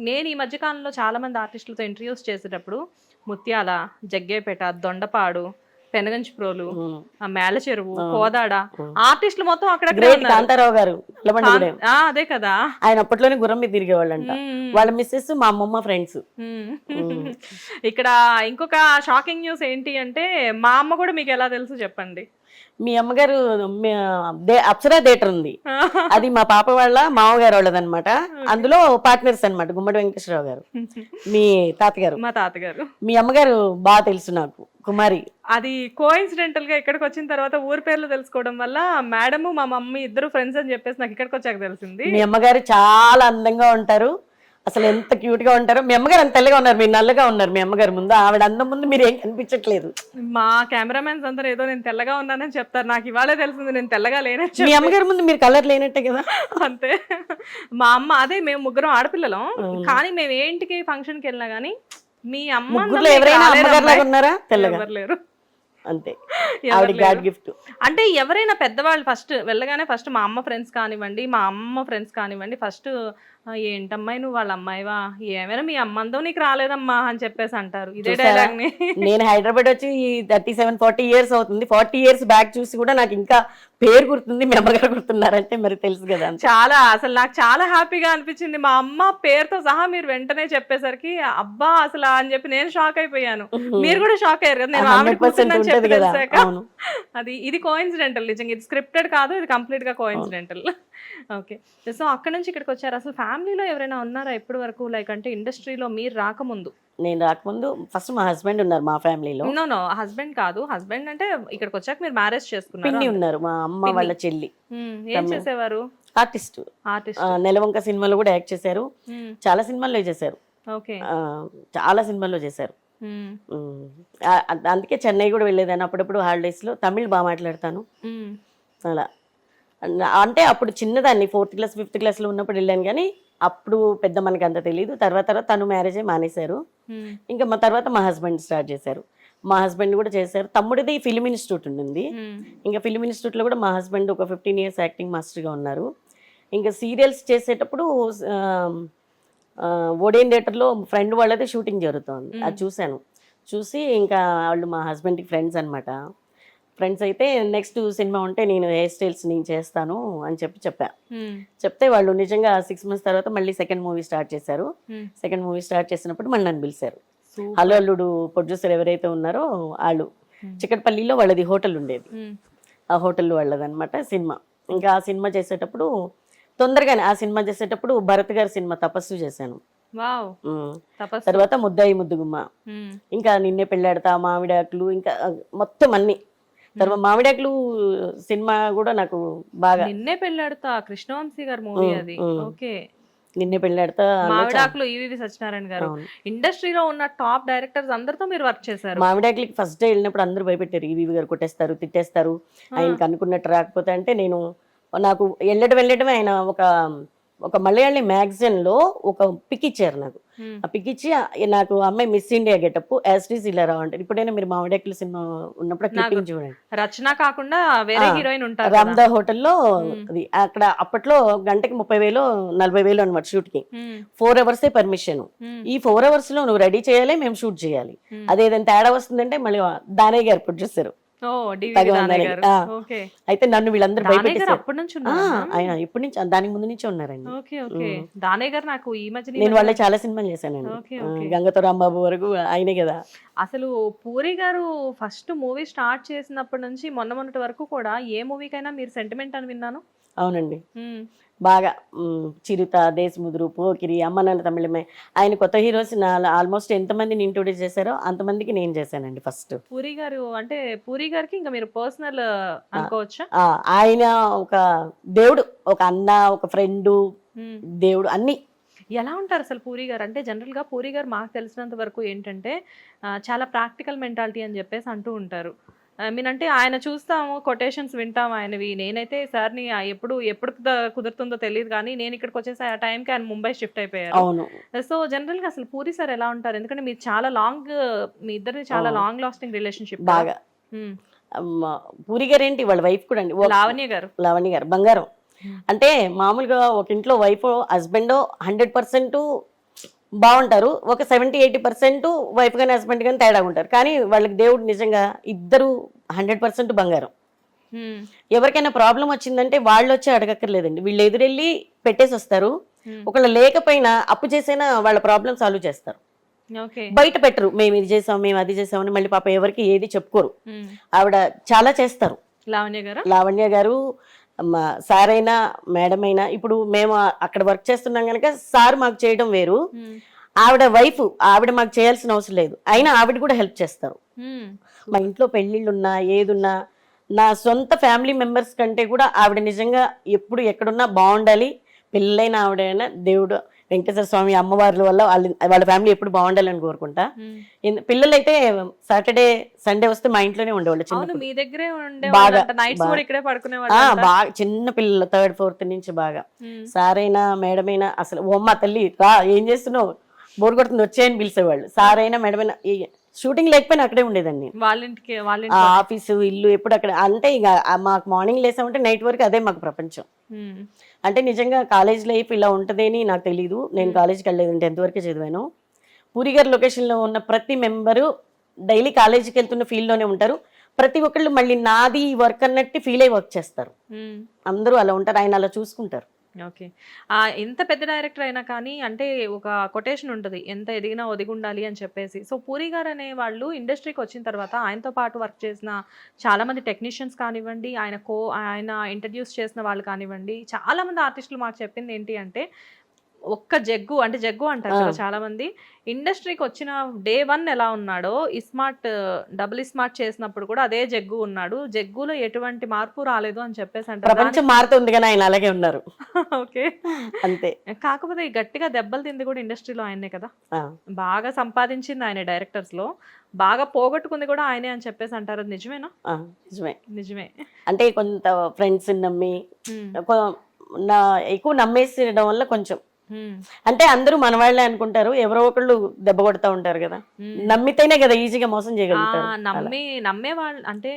నేను ఈ మధ్య కాలంలో చాలా మంది ఆర్టిస్టులతో ఇంటర్వ్యూస్ చేసేటప్పుడు ముత్యాల, జగ్గయ్యపేట, దొండపాడు, పెనగంచిప్రోలు, మేళ చెరువు, కోదాడ ఆర్టిస్టులు మొత్తం అక్కడ కాంతారావు గారు. అదే కదా, ఆయన అప్పట్లోనే గుర్రం మీద తిరిగేవాళ్ళంట. వాళ్ళ మిస్సెస్ మా అమ్మమ్మ ఫ్రెండ్స్. ఇక్కడ ఇంకొక షాకింగ్ న్యూస్ ఏంటి అంటే, మా అమ్మ కూడా మీకు ఎలా తెలుసు చెప్పండి. మీ అమ్మగారు అప్సరా థియేటర్ ఉంది, అది మా పాప వాళ్ళ మామగారు వాళ్ళదనమాట. అందులో పార్ట్నర్స్ అనమాట గుమ్మడి వెంకటేశ్వరరావు గారు, మీ తాతగారు. మా తాతగారు. మీ అమ్మగారు బాగా తెలుసు నాకు, కుమారి. అది కోఇన్సిడెంటల్ గా ఇక్కడికి వచ్చిన తర్వాత ఊరి పేర్లు తెలుసుకోవడం వల్ల మేడము మా మమ్మీ ఇద్దరు ఫ్రెండ్స్ అని చెప్పేసి నాకు ఇక్కడికి వచ్చాక తెలిసింది. మీ అమ్మగారు చాలా అందంగా ఉంటారు, అసలు ఎంత క్యూట్ గా ఉంటారో. మీ అమ్మగారు అంత తెల్లగా ఉన్నారు, మీరు నల్లగా ఉన్నారు. మీ అమ్మగారు ముందు, ఆవిడ అందం ముందు మీరు ఏం కనిపించట్లేదు. మా కెమెరామెన్స్ అందరూ ఏదో నేను తెల్లగా ఉన్నానని చెప్తారు, నాకు ఇవాళే తెలిసింది నేను తెల్లగా లేనట్టు. మీ అమ్మగారి ముందు మీరు కలర్ లేనట్టే కదా. అంతే. మా అమ్మ, అదే మేము ముగ్గురం ఆడపిల్లలం, కానీ మేము ఏంటికి ఫంక్షన్ కి వెళ్ళినా గానీ మీ అమ్మ ఎవరైనా అమ్మగారు ఉన్నారా? తెల్లగా లేరు. అంతే. ఆవిడ గాడ్ గిఫ్ట్. అంటే ఎవరైనా పెద్దవాళ్ళు ఫస్ట్ వెళ్ళగానే ఫస్ట్ మా అమ్మ ఫ్రెండ్స్ కానివ్వండి, మా అమ్మ ఫ్రెండ్స్ కానివ్వండి, ఫస్ట్ ఏంటమ్మాయి నువ్వు వాళ్ళ అమ్మాయివా, ఏమైనా మీ అమ్మందో నీకు రాలేదమ్మా అని చెప్పేసి అంటారు. ఇదే డైలాగ్ ని నేను హైదరాబాద్ వచ్చి 37-40 years అవుతుంది. 40 years బ్యాక్ చూసి కూడా నాకు ఇంకా పేరు గుర్తుంది, మీ అమ్మగారు గుర్తున్నారంటే మరి తెలుసు కదా. చాలా, అసలు నాకు చాలా హ్యాపీగా అనిపించింది. మా అమ్మ పేరుతో సహా మీరు వెంటనే చెప్పేసరికి అబ్బా అసలు అని చెప్పి నేను షాక్ అయిపోయాను. మీరు కూడా షాక్ అయ్యారు కదా, నేను ఆవిడ కూర్చున్నాను చెప్పి తెలిసాక. అది ఇది కోఇన్సిడెంటల్, నిజంగా ఇది స్క్రిప్టెడ్ కాదు, ఇది కంప్లీట్ గా కోఇన్సిడెంటల్. ఓకే. సో అక్కడ నుంచి ఇక్కడికి వచ్చారు. అసలు ఫ్యామిలీలో ఎవరైనా ఉన్నారా ఇప్పటి వరకు, లైక్ అంటే ఇండస్ట్రీలో మీరు రాకముందు? నేను రాకముందు ఫస్ట్ మా హస్బెండ్ ఉన్నారు మా ఫ్యామిలీలో. నో హస్బెండ్ కాదు, హస్బెండ్ అంటే ఇక్కడికి వచ్చాక మీరు మ్యారేజ్ చేసుకున్నారు. పిన్ని ఉన్నారు, మా అమ్మ వాళ్ళ చెల్లి. ఏం చేసేవారు? ఆర్టిస్ట్. నెలవంక సినిమాలో కూడా యాక్ట్ చేశారు, చాలా సినిమాల్లో చేశారు. ఓకే. చాలా సినిమాల్లో చేశారు. అందుకే చెన్నై కూడా వెళ్ళేదాన్ని అప్పుడప్పుడు హాలిడేస్లో. తమిళ్ బాగా మాట్లాడతాను అలా. అంటే అప్పుడు చిన్నదాన్ని 4th క్లాస్ 5th క్లాస్లో ఉన్నప్పుడు వెళ్ళాను, కానీ అప్పుడు పెద్ద మనకి అంత తెలియదు. తర్వాత తను మ్యారేజే మానేశారు. ఇంకా మా తర్వాత మా హస్బెండ్ స్టార్ట్ చేశారు. మా హస్బెండ్ కూడా చేశారు. తమ్ముడిది ఫిలిం ఇన్స్టిట్యూట్ ఉంది. ఇంకా ఫిలిం ఇన్స్టిట్యూట్లో కూడా మా హస్బెండ్ ఒక 15 years యాక్టింగ్ మాస్టర్గా ఉన్నారు. ఇంకా సీరియల్స్ చేసేటప్పుడు ఓడియన్ థియేటర్లో ఫ్రెండ్ వాళ్ళది షూటింగ్ జరుగుతుంది, అది చూశాను. చూసి ఇంకా వాళ్ళు మా హస్బెండ్కి ఫ్రెండ్స్ అనమాట. ఫ్రెండ్స్ అయితే నెక్స్ట్ సినిమా ఉంటే నేను హెయిర్ స్టైల్స్ నేను చేస్తాను అని చెప్తే వాళ్ళు నిజంగా 6 months తర్వాత మళ్ళీ సెకండ్ మూవీ స్టార్ట్ చేశారు. సెకండ్ మూవీ స్టార్ట్ చేసినప్పుడు మళ్ళీ నన్ను పిలిచారు. హలో అల్లుడు ప్రొడ్యూసర్ ఎవరైతే ఉన్నారో వాళ్ళు చిక్కడపల్లిలో వాళ్ళది హోటల్ ఉండేది, ఆ హోటల్ వాళ్ళదనమాట సినిమా. ఇంకా ఆ సినిమా చేసేటప్పుడు తొందరగానే ఆ సినిమా చేసేటప్పుడు భరత్ గారి సినిమా తపస్సు చేశాను. తర్వాత ముద్దాయి ముద్దుగుమ్మ, ఇంకా నిన్నే పెళ్ళాడతా, మామిడాకులు, ఇంకా మొత్తం అన్ని. తర్వాత మామిడాకులు సినిమా కూడా నాకు బాగా. నిన్నే పెళ్ళాడతా కృష్ణవంశీ గారి మూవీ అది. ఓకే. నిన్నే పెళ్ళాడతా, మామిడాకులు ఈవీవి సత్యనారాయణ గారు. ఇండస్ట్రీలో ఉన్న టాప్ డైరెక్టర్స్ అందరితో మీరు వర్క్ చేశారు. మామిడాకులకి ఫస్ట్ డే వెళ్ళినప్పుడు అందరూ భయపెట్టారు, ఈవీవి గారు కొట్టేస్తారు, తిట్టేస్తారు, ఆయనకి అనుకున్నట్టు రాకపోతే. అంటే నాకు వెళ్ళడమే ఆయన ఒక మలయాళీ మ్యాగజైన్ లో ఒక పిక్ ఇచ్చారు నాకు. ఆ పిక్ ఇచ్చి నాకు అమ్మాయి మిస్ ఇండియా గెటప్ యాస్టీస్ ఇలా రావంటారు. ఇప్పుడైనా మీరు మామిడాకుల సినిమా ఉన్నప్పుడు క్లిప్పింగ్ చూడండి. రచన కాకుండా వేరే హీరోయిన్ ఉంటారు రామ్దా హోటల్లో. అది అక్కడ అప్పట్లో గంటకి 30,000 40,000 అనమాట షూట్ కి. 4 hours పర్మిషన్. ఈ 4 hours లో నువ్వు రెడీ చేయాలి, మేము షూట్ చేయాలి. అదేదైనా తేడా వస్తుందంటే మళ్ళీ దానయ్య గారు ప్రొడ్యూసర్. అయితే నన్ను వీళ్ళందరూ భయపెట్టారు. ఆయన ఇప్పటి నుంచి దానికి ముందు నుంచే ఉన్నారండి. నేను వాళ్ళే చాలా సినిమాలు చేశానండి, గంగతో రాంబాబు వరకు ఆయనే కదా. అసలు పూరి గారు ఫస్ట్ మూవీ స్టార్ట్ చేసినప్పటి నుంచి మొన్నటి వరకు కూడా ఏ మూవీకైనా మీరు సెంటిమెంట్ అని విన్నాను. అవునండి, బాగా. చిరుత, దేశముద్రు, పోకిరి, అమ్మ నాన్న తమిళమే. ఆయన కొత్త హీరోస్ ఆల్మోస్ట్ ఎంతమందిని ఇంట్రొడ్యూస్ చేశారో అంతమందికి నేను చేశానండి ఫస్ట్. పూరి గారు అంటే పూరి గారికి ఇంకా మీరు పర్సనల్ అనుకోవచ్చా? ఆయన ఒక దేవుడు, ఒక అన్న, ఒక ఫ్రెండ్, దేవుడు అన్ని. ఎలా ఉంటారు అసలు పూరి గారు? అంటే జనరల్ గా పూరి గారు మాకు తెలిసినంత వరకు ఏంటంటే చాలా ప్రాక్టికల్ మెంటాలిటీ అని చెప్పేసి అంటూ ఉంటారు. అంటే ఆయన చూస్తాము, కొటేషన్స్ వింటాము ఆయనవి. నేనైతే సార్ని ఎప్పుడు కుదురుతుందో తెలియదు, కానీ నేను ఇక్కడికి వచ్చేసి ఆ టైంకి ఆయన ముంబై షిఫ్ట్ అయిపోయారు. సో జనరల్ గా అసలు పూరి సార్ ఎలా ఉంటారు? ఎందుకంటే మీరు చాలా మీ ఇద్దరిని చాలా లాంగ్ లాస్టింగ్ రిలేషన్షిప్. బాగా. పూరి గారు ఏంటి, వాళ్ళ వైఫ్ కూడా అండి, లావణ్య గారు బంగారం. అంటే మామూలుగా ఒక ఇంట్లో వైఫ్ హస్బెండ్ 100% బాగుంటారు, ఒక 70-80% వైఫ్ కానీ హస్బెండ్ కానీ తేడా ఉంటారు. కానీ వాళ్ళకి దేవుడు నిజంగా ఇద్దరు 100% బంగారం. ఎవరికైనా ప్రాబ్లం వచ్చిందంటే వాళ్ళు వచ్చి అడగక్కర్లేదండి, వీళ్ళు ఎదురెళ్ళి పెట్టేసి వస్తారు. ఒకళ్ళు లేకపోయినా అప్పు చేసైనా వాళ్ళ ప్రాబ్లం సాల్వ్ చేస్తారు. బయట పెట్టరు, మేము ఇది చేసాం, మేము అది చేసామని. మళ్ళీ పాప ఎవరికి ఏది చెప్పుకోరు, ఆవిడ చాలా చేస్తారు. లావణ్య గారు సార్ అయినా మేడం అయినా. ఇప్పుడు మేము అక్కడ వర్క్ చేస్తున్నాం కనుక సార్ మాకు చేయడం వేరు, ఆవిడ వైఫ్, ఆవిడ మాకు చేయాల్సిన అవసరం లేదు, అయినా ఆవిడ కూడా హెల్ప్ చేస్తారు. మా ఇంట్లో పెళ్ళిళ్ళున్నా ఏదున్నా నా సొంత ఫ్యామిలీ మెంబర్స్ కంటే కూడా ఆవిడ నిజంగా ఎప్పుడు ఎక్కడున్నా బాగుండాలి. పిల్లలైన ఆవిడైనా దేవుడు వెంకటేశ్వర స్వామి అమ్మవార్ల వల్ల వాళ్ళ ఫ్యామిలీ ఎప్పుడు బాగుండాలని కోరుకుంటా. పిల్లలైతే సాటర్డే సండే వస్తే మా ఇంట్లోనే ఉండేవాళ్ళు. బాగా చిన్న పిల్లలు 3rd 4th నుంచి బాగా. సారైనా మేడం అయినా అసలు ఓమ్మ తల్లి రా, ఏం చేస్తున్నావు, బోర్ కొడుతుంది వచ్చాయని పిలిచేవాళ్ళు. సారైనా మేడం అయినా షూటింగ్ లేకపోయినా అక్కడే ఉండేదండి. ఆఫీసు ఇల్లు ఎప్పుడు అక్కడ. అంటే ఇక మాకు మార్నింగ్ లేసామంటే నైట్ వరకు అదే మాకు ప్రపంచం. అంటే నిజంగా కాలేజ్ లైఫ్ ఇలా ఉంటుందని నాకు తెలీదు. నేను కాలేజ్కి వెళ్ళలేదు, 10th వరకే చదివాను. పూరి గారి లొకేషన్లో ఉన్న ప్రతి మెంబరు డైలీ కాలేజీకి వెళ్తున్న ఫీల్డ్లోనే ఉంటారు. ప్రతి ఒక్కళ్ళు మళ్ళీ నాది వర్క్ అన్నట్టు ఫీల్ అయ్యి వర్క్ చేస్తారు. అందరూ అలా ఉంటారు, ఆయన అలా చూసుకుంటారు. ఓకే. ఎంత పెద్ద డైరెక్టర్ అయినా కానీ అంటే ఒక కొటేషన్ ఉంటుంది, ఎంత ఎదిగినా ఒదిగి ఉండాలి అని చెప్పేసి. సో పూరి గారు అనే వాళ్ళు ఇండస్ట్రీకి వచ్చిన తర్వాత ఆయనతో పాటు వర్క్ చేసిన చాలామంది టెక్నీషియన్స్ కానివ్వండి, ఆయన ఇంట్రడ్యూస్ చేసిన వాళ్ళు కానివ్వండి, చాలామంది ఆర్టిస్టులు మాకు చెప్పింది ఏంటి అంటే ఒక్క జగ్గు అంటే జగ్గు అంటారు కదా చాలా మంది, ఇండస్ట్రీకి వచ్చిన డే 1 ఎలా ఉన్నాడో ఇస్మార్ట్ డబుల్ ఇస్మార్ట్ చేసినప్పుడు కూడా అదే జగ్గు ఉన్నాడు, జగ్గులో ఎటువంటి మార్పు రాలేదు అని చెప్పేసి అంటారు. ప్రపంచం మారుతుంది కానీ ఆయన అలాగే ఉన్నారు. ఓకే, అంతే. కాకపోతే ఈ గట్టిగా దెబ్బలు తింది కూడా ఇండస్ట్రీలో ఆయనే కదా, ఆ, బాగా సంపాదించింది ఆయన డైరెక్టర్స్ లో, బాగా పోగొట్టుకుంది కూడా ఆయనే అని చెప్పేసి అంటారు. అది నిజమేనా? ఆ, నిజమే. నిజమే. అంటే కొంత ఫ్రెండ్స్ నమ్మి ఎక్కువ నమ్మేసేయడం వల్ల కొంచెం, అంటే అందరూ మన వాళ్ళే అనుకుంటారు, ఎవరో ఒకళ్ళు దెబ్బ కొడతా ఉంటారు కదా, నమ్మితేనే కదా ఈజీగా మోసం చేయగలుగుతారు. నమ్మే వాళ్ళు అంటే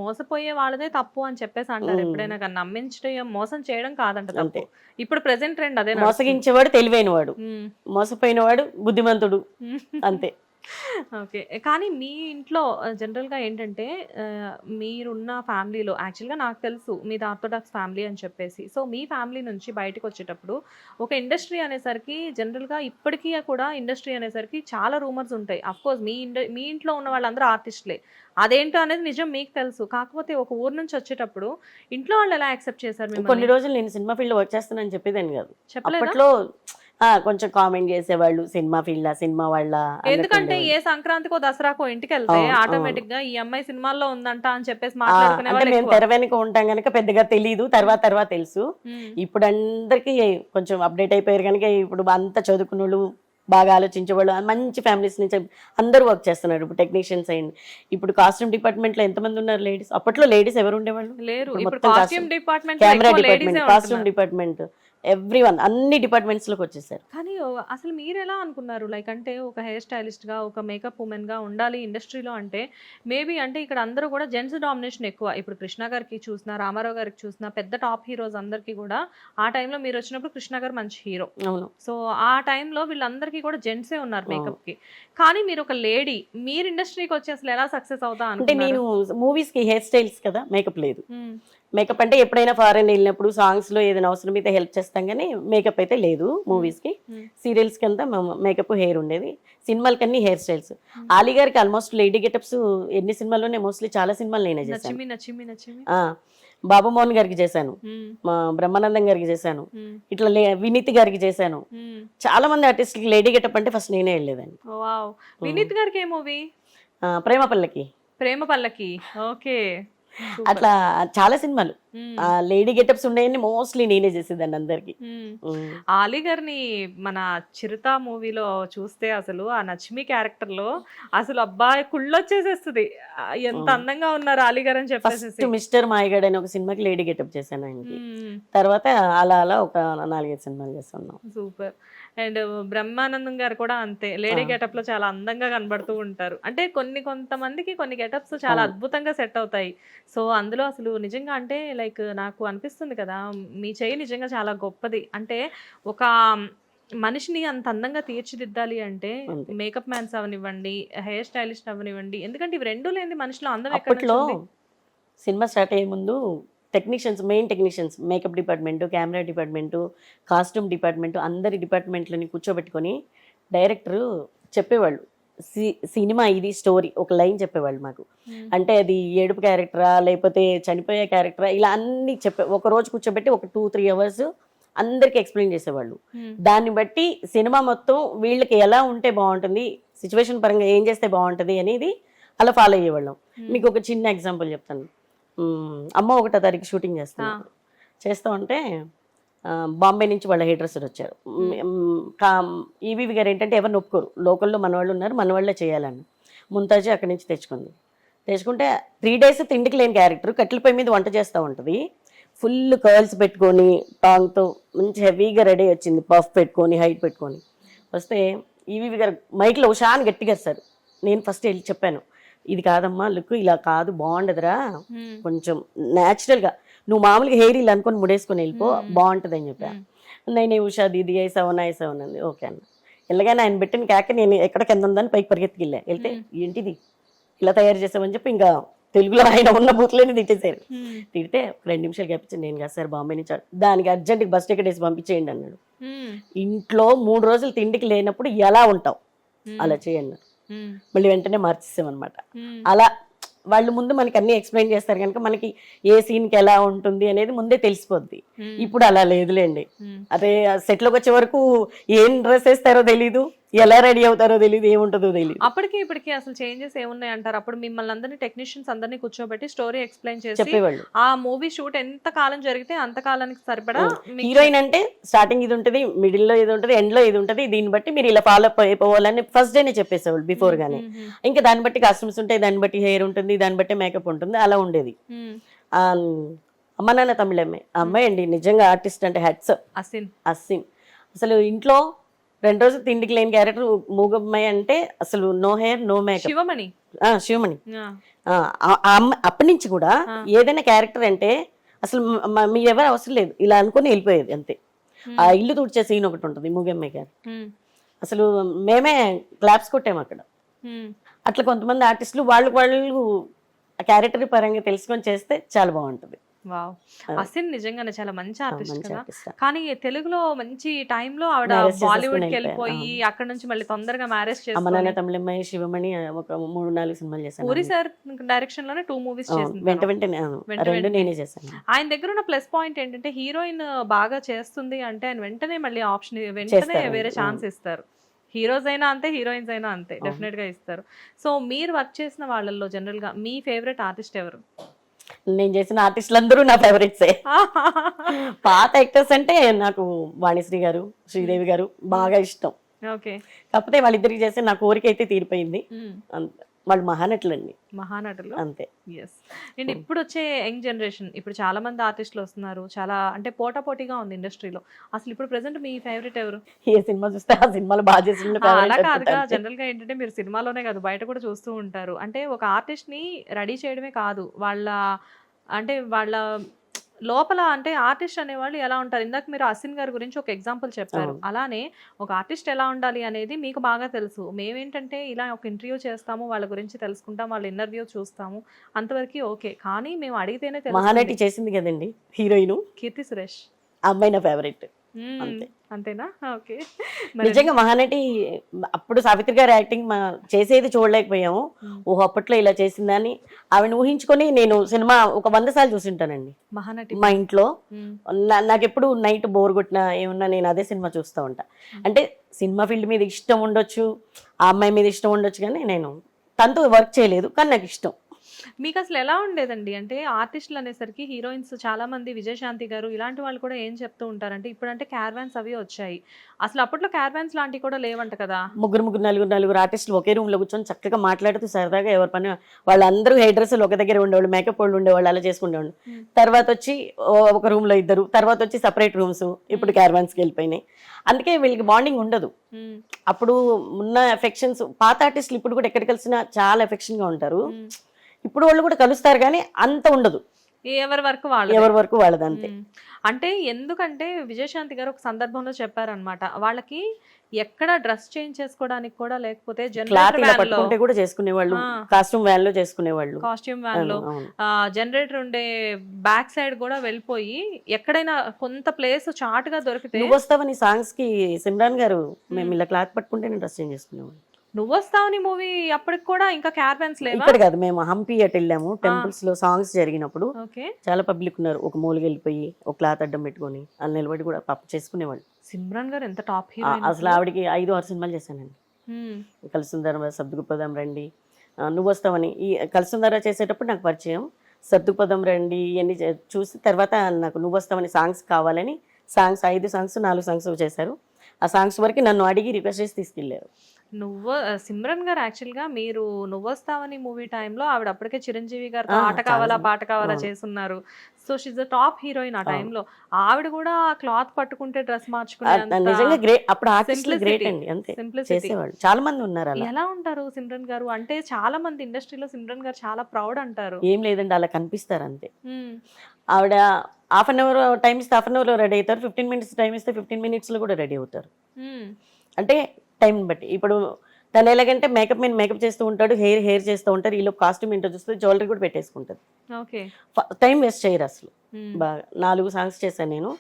మోసపోయే వాళ్ళదే తప్పు అని చెప్పేసి అంటారు ఎప్పుడైనా, కానీ నమ్మించడం మోసం చేయడం కాదంట తప్పు. ఇప్పుడు ప్రెసెంట్ ట్రెండ్ అదే, మోసగించేవాడు తెలివైనవాడు, మోసపోయినవాడు బుద్ధిమంతుడు, అంతే. ఓకే, కానీ మీ ఇంట్లో జనరల్గా ఏంటంటే మీరున్న ఫ్యామిలీలో యాక్చువల్గా నాకు తెలుసు మీది ఆర్థోడాక్స్ ఫ్యామిలీ అని చెప్పేసి, సో మీ ఫ్యామిలీ నుంచి బయటకు వచ్చేటప్పుడు ఒక ఇండస్ట్రీ అనేసరికి జనరల్గా ఇప్పటికీ కూడా ఇండస్ట్రీ అనేసరికి చాలా రూమర్స్ ఉంటాయి. అఫ్కోర్స్ మీ ఇంట్లో ఉన్న వాళ్ళందరూ ఆర్టిస్టులే, అదేంటో అనేది నిజం మీకు తెలుసు. కాకపోతే ఒక ఊరు నుంచి వచ్చేటప్పుడు ఇంట్లో వాళ్ళు ఎలా యాక్సెప్ట్ చేశారు? కొన్ని రోజులు నేను సినిమా ఫీల్డ్ వర్క్ చేస్తానని చెప్పేదాన్ని కాదు, చెప్పలేదు. అప్పట్లో కొంచెం కామెంట్ చేసేవాళ్ళు, సినిమా ఫీల్డ్ సినిమా వాళ్ళ, ఎందుకంటే ఏ సంక్రాంతికో దసరాకో ఇంటికి వెళ్తే ఆటోమేటిక్ గా ఈ అమ్మాయి సినిమాల్లో ఉందంట అని చెప్పేసి మాట్లాడుకునే అంటే మేము తెర వెనుక ఉంటాం కనుక పెద్దగా తెలియదు, తర్వాత తెలుసు. ఇప్పుడు అందరికి కొంచెం అప్డేట్ అయిపోయారు కనుక ఇప్పుడు అంత చదువుకున్న వాళ్ళు, బాగా ఆలోచించేవాళ్ళు, మంచి ఫ్యామిలీస్ నుంచి అందరూ వర్క్ చేస్తున్నారు. ఇప్పుడు టెక్నీషియన్స్ అయింది, ఇప్పుడు కాస్ట్యూమ్ డిపార్ట్మెంట్ లో ఎంతమంది ఉన్నారు లేడీస్? అప్పట్లో లేడీస్ ఎవరు ఉండేవాళ్ళు? లేరు. Camera department, costume department, everyone అన్ని డిపార్ట్మెంట్స్ లోకి వచ్చేసారు. కానీ అసలు మీరు ఎలా అనుకున్నారు, లైక్ అంటే ఒక హెయిర్ స్టైలిస్ట్ గా, ఒక మేకప్ ఉమెన్ గా ఉండాలి ఇండస్ట్రీలో అంటే? మేబీ అంటే ఇక్కడ అందరూ కూడా జెంట్స్ డామినేషన్ ఎక్కువ. ఇప్పుడు కృష్ణ గారికి చూసినా, రామారావు గారికి చూసినా, పెద్ద టాప్ హీరోస్ అందరికీ కూడా ఆ టైంలో మీరు వచ్చినప్పుడు కృష్ణ గారు మంచి హీరో, అవును. సో ఆ టైంలో వీళ్ళందరికీ కూడా జెంట్సే ఉన్నారు మేకప్ కి. కానీ మీరు ఒక లేడీ, మీరు ఇండస్ట్రీకి వచ్చి అసలు ఎలా సక్సెస్ అవుతా అంటే నేను మూవీస్ కి హెయిర్ స్టైల్స్ కదా, మేకప్ లేదు. మేకప్ అంటే ఎప్పుడైనా ఫారెన్ వెళ్ళినప్పుడు సాంగ్స్ లో ఏదైనా అవసరం అయితే హెల్ప్ చేస్తాం, కానీ మేకప్ అయితే లేదు మూవీస్ కి. సీరియల్స్ కి అంతా మేకప్ హెయిర్ ఉండేది, సినిమాలకన్నీ హెయిర్ స్టైల్స్. ఆలీ గారికి ఆల్మోస్ట్ లేడీ గెటప్స్ ఎన్ని సినిమాల్లోనే, మోస్ట్లీ చాలా సినిమాలు నేనే చేశాను. బాబు మోహన్ గారికి చేశాను, మా బ్రహ్మానందం గారికి చేశాను, ఇట్లా వినీత్ గారికి చేశాను. చాలా మంది ఆర్టిస్టులకి లేడీ గెటప్ అంటే ఫస్ట్ నేనే వెళ్ళేదాన్ని. వినీత్ గారికి ఏ మూవీ? ప్రేమ పల్లకి. ఓకే, అట్లా చాలా సినిమాలు లేడీ గెటప్స్ ఉన్నాయని మోస్ట్లీ నేనే చేసేదాన్ని అందరికి. ఆలీ గారిని మన చిరుత మూవీలో చూస్తే అసలు ఆ నచ్మి క్యారెక్టర్ లో అసలు అబ్బాయి కుళ్ళొచ్చేసేస్తుంది, ఎంత అందంగా ఉన్నారు ఆలీ గారు అని చెప్పేసి. మిస్టర్ మాయగాడ్ అని ఒక సినిమాకి లేడీ గెటప్ చేశాను ఆయనకి, తర్వాత అలా ఒక 4-5 సినిమాలు చేస్తున్నాం. సూపర్. అండ్ బ్రహ్మానందం గారు కూడా అంతే, లేడీ గెటప్ లో చాలా అందంగా కనబడుతూ ఉంటారు. అంటే కొంతమందికి కొన్ని గెటప్స్ చాలా అద్భుతంగా సెట్ అవుతాయి. సో అందులో అసలు నిజంగా అంటే లైక్ నాకు అనిపిస్తుంది కదా, మీ చెయ్యి నిజంగా చాలా గొప్పది. అంటే ఒక మనిషిని అంత అందంగా తీర్చిదిద్దాలి అంటే మేకప్ మ్యాన్స్ అవనివ్వండి, హెయిర్ స్టైలిస్ట్ అవనివ్వండి, ఎందుకంటే ఇవి రెండు లేని మనిషిలో అందం అప్పట్లో సినిమా స్టార్ట్ అయ్యే ముందు technicians, main technicians, makeup department, camera department, costume department, అందరి డిపార్ట్మెంట్లని కూర్చోబెట్టుకొని డైరెక్టర్ చెప్పేవాళ్ళు, సినిమా ఇది స్టోరీ, ఒక లైన్ చెప్పేవాళ్ళు మాకు. అంటే అది ఏడుపు క్యారెక్టరా లేకపోతే చనిపోయే క్యారెక్టరా, ఇలా అన్ని ఒక రోజు కూర్చోబెట్టి ఒక 2-3 అవర్స్ అందరికి ఎక్స్ప్లెయిన్ చేసేవాళ్ళు. దాన్ని బట్టి సినిమా మొత్తం వీళ్ళకి ఎలా ఉంటే బాగుంటుంది, సిచ్యువేషన్ పరంగా ఏం చేస్తే బాగుంటుంది అనేది అలా ఫాలో అయ్యేవాళ్ళం. మీకు ఒక చిన్న ఎగ్జాంపుల్ చెప్తాను. అమ్మ 1వ తారీఖు షూటింగ్ చేస్తూ ఉంటే బాంబే నుంచి వాళ్ళ హెయిర్ డ్రెస్సర్ వచ్చారు. ఈవీవి గారు ఏంటంటే ఎవరిని ఒప్పుకోరు, లోకల్లో మన వాళ్ళు ఉన్నారు, మన వాళ్ళే చేయాలని. ముంతాజీ అక్కడి నుంచి తెచ్చుకుంటే 3 days తిండికి లేని క్యారెక్టర్, కట్టెల పొయ్యి మీద వంట చేస్తూ ఉంటుంది, ఫుల్ కర్ల్స్ పెట్టుకొని టాంగ్తో మంచి హెవీగా రెడీ వచ్చింది, పఫ్ పెట్టుకొని హైట్ పెట్టుకొని వస్తే ఈవీవి గారు మైక్లో ఉషాని గట్టిగా సార్. నేను ఫస్ట్ వెళ్ళి చెప్పాను, ఇది కాదమ్మా లుక్, ఇలా కాదు, బాగుండదురా, కొంచెం న్యాచురల్గా నువ్వు మామూలుగా హెయిర్ ఇలా అనుకొని ముడేసుకొని వెళ్ళిపో, బాగుంటుంది అని చెప్పాను. నేను ఉషా దీది ఐసావన్ అంది. ఓకే అన్న. వెళ్ళగానే ఆయన పెట్టిన కేక నేను ఎక్కడ కింద ఉందని పైకి పరిగెత్తికి వెళ్తే ఏంటిది ఇలా తయారు చేసామని చెప్పి ఇంకా తెలుగులో ఆయన ఉన్న బూత్లోనే తిట్టేశారు. తిడితే 2 నిమిషాలు గప్పించి, నేను కాదు సార్ బాంబే నుంచి, దానికి అర్జెంట్గా బస్ టికెట్ వేసి పంపించేయండి అన్నాడు. ఇంట్లో 3 రోజులు తిండికి లేనప్పుడు ఎలా ఉంటావు, అలా చేయండి. మళ్ళీ వెంటనే మార్చేసామన్నమాట. అలా వాళ్ళు ముందు మనకి అన్ని ఎక్స్ప్లెయిన్ చేస్తారు కనుక మనకి ఏ సీన్కి ఎలా ఉంటుంది అనేది ముందే తెలిసిపోద్ది. ఇప్పుడు అలా లేదులేండి. అదే సెట్లోకి వచ్చే వరకు ఏం డ్రెస్ వేస్తారో తెలీదు, ఎలా రెడీ అవుతారో తెలియదు, ఏముంటుందో తెలియదు. అప్పటికి ఇప్పటికి అసలు చేంజెస్ ఏమున్నాయి అంటారు? అప్పుడు మిమ్మల్ని అందరినీ టెక్నీషియన్స్ అందరినీ కూర్చోబెట్టి స్టోరీ ఎక్స్ప్లెయిన్ చేసి చెప్పేవాళ్ళు. ఆ మూవీ షూట్ ఎంత కాలం జరిగితే అంత కాలానికి సరిపడా హీరోయిన్ అంటే స్టార్టింగ్ ఇది ఉంటుంది, మిడిల్ లో ఇది ఉంటుంది, ఎండ్ లో ఇది ఉంటుంది, దీన్ని బట్టి మీరు ఇలా ఫాలో అప్ అయిపోవాలని ఫస్ట్ డేనే చెప్పేసేవాళ్ళు బిఫోర్ గానే. ఇంకా దాన్ని బట్టి కాస్ట్యూమ్స్ ఉంటాయి, దాన్ని బట్టి హెయిర్ ఉంటుంది, దాన్ని బట్టి మేకప్ ఉంటుంది, అలా ఉండేది. అమ్మ నాన్న తమిళమ్మే అమ్మాయి అండి నిజంగా ఆర్టిస్ట్ అంటే హెడ్స్. అస్సిన్ అసలు ఇంట్లో 2 రోజులు తిండికి లేని క్యారెక్టర్ మూగమ్మాయి అంటే అసలు no hair no makeup. Sivamani అప్పటి నుంచి కూడా ఏదైనా క్యారెక్టర్ అంటే అసలు మీరు ఎవరు అవసరం లేదు, ఇలా అనుకుని వెళ్ళిపోయేది అంతే. ఆ ఇల్లు తుడిచే సీన్ ఒకటి ఉంటుంది మూగమ్మాయి క్యారెక్టర్, అసలు మేమే క్లాప్స్ కొట్టాము అక్కడ. అట్లా కొంతమంది ఆర్టిస్టులు వాళ్ళు ఆ క్యారెక్టర్ పరంగా తెలుసుకొని చేస్తే చాలా బాగుంటుంది. వావ్, అసిన్ నిజంగానే చాలా మంచి ఆర్టిస్ట్ కదా. కానీ తెలుగులో మంచి టైంలో ఆవిడ బాలీవుడ్ కి వెళ్ళిపోయి అక్కడ నుంచి మళ్ళీ తొందరగా మ్యారేజ్ చేసుకుని తమిళమ్మాయి శివమణి ఒక 3-4 సినిమాలు చేశాను. పూరి సార్ డైరెక్షన్ లోనే 2 మూవీస్ చేసింది. వెంటనే నేనే చేశాను. ఆయన దగ్గర ఉన్న ప్లస్ పాయింట్ ఏంటంటే హీరోయిన్ బాగా చేస్తుంది అంటే ఆయన వెంటనే మళ్ళీ ఆప్షన్ వెంటనే వేరే ఛాన్స్ ఇస్తారు. హీరోస్ అయినా అంతే, హీరోయిన్స్ అయినా అంతే, డెఫినెట్ గా ఇస్తారు. సో మీరు వర్క్ చేసిన వాళ్ళల్లో జనరల్ గా మీ ఫేవరెట్ ఆర్టిస్ట్ ఎవరు? నేను చేసిన ఆర్టిస్టులు అందరూ నా ఫేవరెట్సే. పాత యాక్టర్స్ అంటే నాకు వాణిశ్రీ గారు, శ్రీదేవి గారు బాగా ఇష్టం. కాకపోతే వాళ్ళిద్దరికి చేస్తే నా కోరిక అయితే తీరిపోయింది. వాళ్ళు మహానటులు అంతే. అండ్ ఇప్పుడు వచ్చే యంగ్ జనరేషన్, ఇప్పుడు చాలా మంది ఆర్టిస్టులు వస్తున్నారు, చాలా అంటే పోటాపోటీగా ఉంది ఇండస్ట్రీలో. అసలు ఇప్పుడు ప్రెసెంట్ మీ ఫేవరెట్ ఎవరు? ఏ సినిమా చూస్తే ఆ సినిమాలో బాగా చేసిన. అలా కాదుగా, జనరల్ గా ఏంటంటే మీరు సినిమాలోనే కాదు బయట కూడా చూస్తూ ఉంటారు. అంటే ఒక ఆర్టిస్ట్ ని రెడీ చేయడమే కాదు, వాళ్ళ లోపల అంటే ఆర్టిస్ట్ అనేవాళ్ళు ఎలా ఉంటారు. ఇందాక మీరు అసిన్ గారి గురించి ఒక ఎగ్జాంపుల్ చెప్పారు. అలానే ఒక ఆర్టిస్ట్ ఎలా ఉండాలి అనేది మీకు బాగా తెలుసు. మేమేంటంటే ఇలా ఒక ఇంటర్వ్యూ చేస్తాము, వాళ్ళ గురించి తెలుసుకుంటాం, వాళ్ళ ఇంటర్వ్యూ చూస్తాము, అంతవరకు ఓకే. కానీ మేము అడిగితేనే మహానటి చేసింది కదండి హీరోయిన్ కీర్తి సురేష్, అమ్మాయి నా ఫేవరెట్. అంతేనా? ఓకే. నిజంగా మహానటి అప్పుడు సావిత్రి గారి యాక్టింగ్ చేసేది చూడలేకపోయాము. ఓహో అప్పట్లో ఇలా చేసిందని ఆవిడ ఊహించుకొని నేను సినిమా ఒక 100 సార్లు చూసింటానండి మహానటి మా ఇంట్లో. నాకు ఎప్పుడు నైట్ బోర్ కొట్టినా ఏమన్నా నేను అదే సినిమా చూస్తూ ఉంటా. అంటే సినిమా ఫీల్డ్ మీద ఇష్టం ఉండొచ్చు, ఆ అమ్మాయి మీద ఇష్టం ఉండొచ్చు, కానీ నేను తనతో వర్క్ చేయలేదు, కానీ నాకు ఇష్టం. మీకు అసలు ఎలా ఉండేదండి అంటే ఆర్టిస్టులు అనేసరికి హీరోయిన్స్ చాలా మంది, విజయశాంతి గారు ఇలాంటి వాళ్ళు కూడా ఏం చెప్తూ ఉంటారంటే ఇప్పుడంటే క్యారవాన్స్ అవి వచ్చాయి, అసలు అప్పట్లో క్యారవాన్స్ లాంటివి కూడా లేవంట కదా. ముగ్గురు నలుగురు ఆర్టిస్టులు ఒకే రూమ్ లో కూర్చొని చక్కగా మాట్లాడుతూ సరదాగా ఎవరి పని వాళ్ళందరూ హెయిర్ డ్రెస్సులు ఒక దగ్గర ఉండేవాళ్ళు, మేకప్ వాళ్ళు ఉండేవాళ్ళు, అలా చేసుకునేవాళ్ళు. తర్వాత వచ్చి ఒక రూమ్ లో ఇద్దరు, తర్వాత వచ్చి సపరేట్ రూమ్స్, ఇప్పుడు క్యారవాన్స్కి వెళ్ళిపోయినాయి. అందుకే వీళ్ళకి బాండింగ్ ఉండదు. అప్పుడు ఉన్న ఎఫెక్షన్స్, పాత ఆర్టిస్టులు ఇప్పుడు కూడా ఎక్కడ కలిసినా చాలా ఎఫెక్షన్ గా ఉంటారు. ఇప్పుడు వాళ్ళు కూడా కలుస్తారు కానీ అంత ఉండదు, ఎవరి వరకు వాళ్ళది అంతే. అంటే ఎందుకంటే విజయశాంతి గారు ఒక సందర్భంలో చెప్పారనమాట, వాళ్ళకి ఎక్కడ డ్రెస్ చేంజ్ చేసుకోవడానికి కూడా లేకపోతే కాస్ట్యూమ్ వ్యాన్ లో చేసుకునేవాళ్ళు, కాస్ట్యూమ్ వ్యాన్ లో జనరేటర్ ఉండే బ్యాక్ సైడ్ కూడా వెళ్ళిపోయి ఎక్కడైనా కొంత ప్లేస్ చాట్ గా దొరికితే. నువ్వు వస్తావని సాంగ్స్ కి సిమ్రాన్ గారు మేము ఇలా క్లాత్ పట్టుకుంటే నేను డ్రెస్ చేంజ్ చేసుకునేవాళ్ళు. నువ్వు వస్తావని మూవీ అప్పటికి కూడా ఇంకా క్యారవాన్స్ లేవా? ఇక్కడ కాదు, మేము హంపి అటు వెళ్ళాము, టెంపుల్స్ లో సాంగ్స్ జరిగినప్పుడు చాలా పబ్లిక్ ఉన్నారు, ఒక మూలకి వెళ్ళిపోయి ఒక క్లాత్ అడ్డం పెట్టుకొని అలా నిలబడి కూడా పప్పు చేసుకునేవాళ్ళు. సిమ్రాన్ గారు ఎంత టాప్ హీరో అసలు. ఆవిడకి 5-6 సినిమాలు చేశానండి. కలుసుందర, సర్దుకుపదం రండి, నువ్వు వస్తావని. ఈ కలుసుందర చేసేటప్పుడు నాకు పరిచయం, సర్దుకుపదం రండి ఇవన్నీ చూసి తర్వాత నాకు నువ్వు వస్తావని సాంగ్స్ కావాలని సాంగ్స్ 5 సాంగ్స్ 4 సాంగ్స్ చేశారు. ఆ సాంగ్స్ వరకు నన్ను అడిగి రిక్వెస్ట్ చేసి తీసుకెళ్లారు. సిమ్రన్ గారు యాక్చువల్గా మీరు నువ్వు వస్తావని మూవీ టైంలో ఆవిడ అప్పటికే చిరంజీవి గారితో ఆట కావాలా పాట కావాలా చేస్తున్నారు. So she's the top heroine ఆ టైంలో. ఆవిడ కూడా క్లాత్ పట్టుకుంటే డ్రెస్ మార్చుకునే చాలా మంది ఉన్నారు. ఎలా ఉంటారు సిమ్రన్ గారు అంటే? చాలా మంది ఇండస్ట్రీలో సిమ్రన్ గారు చాలా ప్రౌడ్ అంటారు. ఏం లేదండి, అలా కనిపిస్తారు అంతే. ఆవిడ హాఫ్ అన్ అవర్ టైం ఇస్తే హాఫ్ అన్ అవర్ లో రెడీ అవుతారు, 15 minutes టైం ఇస్తే 15 minutes లో కూడా రెడీ అవుతారు. అంటే టైం బట్టి. ఇప్పుడు తను ఎలాగంటే మేకప్ చేస్తూ ఉంటాడు, హెయిర్ చేస్తూ ఉంటారు, ఈలో కాస్ట్యూమ్ ఏంటో చూస్తే జ్యువెలరీ కూడా పెట్టేసుకుంటారు. టైం వేస్ట్ చేయరు అసలు. బాగా 4 సాంగ్స్ చేశాను నేను.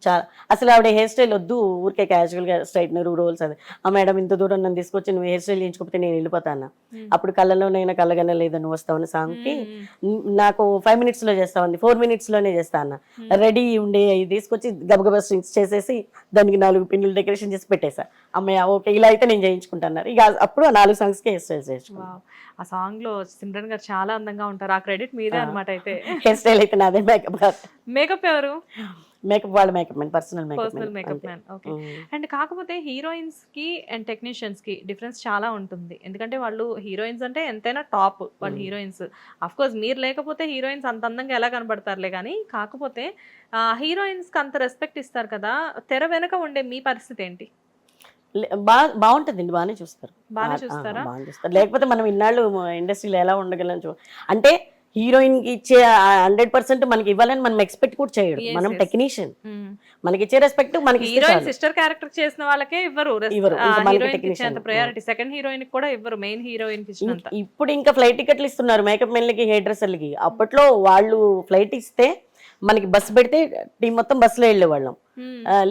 చాలా అసలు ఆవిడ హెయిర్ స్టైల్ వద్దు, ఊరికే క్యాజువల్ గా స్ట్రైట్నర్ రోల్స్ అది. ఆ మేడం ఇంత దూరం నన్ను తీసుకొచ్చి నువ్వు హెయిర్ స్టైల్ చేయించుకోకపోతే నేను వెళ్ళిపోతాను. అప్పుడు కళ్ళలోనైనా కళ్ళగానే లేదా నువ్వు వస్తావని సాంగ్ కి నాకు 5 minutes లో చేస్తామంది, 4 minutes లోనే చేస్తా అన్న. రెడీ ఉండే ఇది తీసుకొచ్చి గబగబా స్ట్రింగ్స్ చేసేసి దానికి 4 పిన్నులు డెకరేషన్ చేసి పెట్టేసా. అమ్మాయి ఓకే ఇలా అయితే నేను చేయించుకుంటాను. ఇక అప్పుడు ఆ 4 songs కి హెయిర్ స్టైల్ చేయించుకున్నాను. ఆ సాంగ్ లో సిమ్రన్ గారు చాలా అందంగా ఉంటారు. ఆ క్రెడిట్ మీదే అనమాట. అయితే హెయిర్ స్టైల్ అయితే నాదే, మేకప్ కాదు. మేకప్ ఎవరు? మేకప్ వాళ్ళ makeup man, personal makeup man. Okay. And కాకపోతే హీరోయిన్స్ కి అండ్ టెక్నీషియన్స్ కి డిఫరెన్స్ చాలా ఉంటుంది. ఎందుకంటే వాళ్ళు హీరోయిన్స్ అంటే ఎంతైనా టాప్ వాళ్ళు హీరోయిన్స్. అఫ్ కోర్స్ మీరు లేకపోతే హీరోయిన్స్ అంత అందంగా ఎలా కనబడతారులే, కానీ కాకపోతే హీరోయిన్స్ కి అంత రెస్పెక్ట్ ఇస్తారు కదా, తెర వెనక ఉండే మీ పరిస్థితి ఏంటి? బాగుంటుందండి, బాగానే చూస్తారు. బాగా చూస్తారా? బాగా చూస్తారు. లేకపోతే మనం ఇన్నాళ్ళు ఇండస్ట్రీలో ఎలా ఉండగలం అంటే హీరోయిన్ కి ఇచ్చే 100% మనకి ఇవ్వాలని మనం ఎక్స్పెక్ట్ కూడా చేయడు. మనం టెక్నీషియన్, మనకి ఇచ్చే రెస్పెక్ట్ మనకి హీరోయిన్ సిస్టర్ క్యారెక్టర్ చేసిన వాళ్ళకే ఇవ్వరు టెక్నీషియన్ ప్రయారిటీ. సెకండ్ హీరోయిన్ కూడా ఇవ్వరు, మెయిన్ హీరోయిన్ కి ఇచ్చినంత. ఇప్పుడు ఇంకా ఫ్లైట్ టికెట్లు ఇస్తున్నారు మేకప్ మెన్లకి, హెయిర్ డ్రెస్సర్లకి. అప్పట్లో వాళ్ళు ఫ్లైట్ ఇస్తే మనకి బస్సు పెడితే టీం మొత్తం బస్సులో వెళ్ళేవాళ్ళం.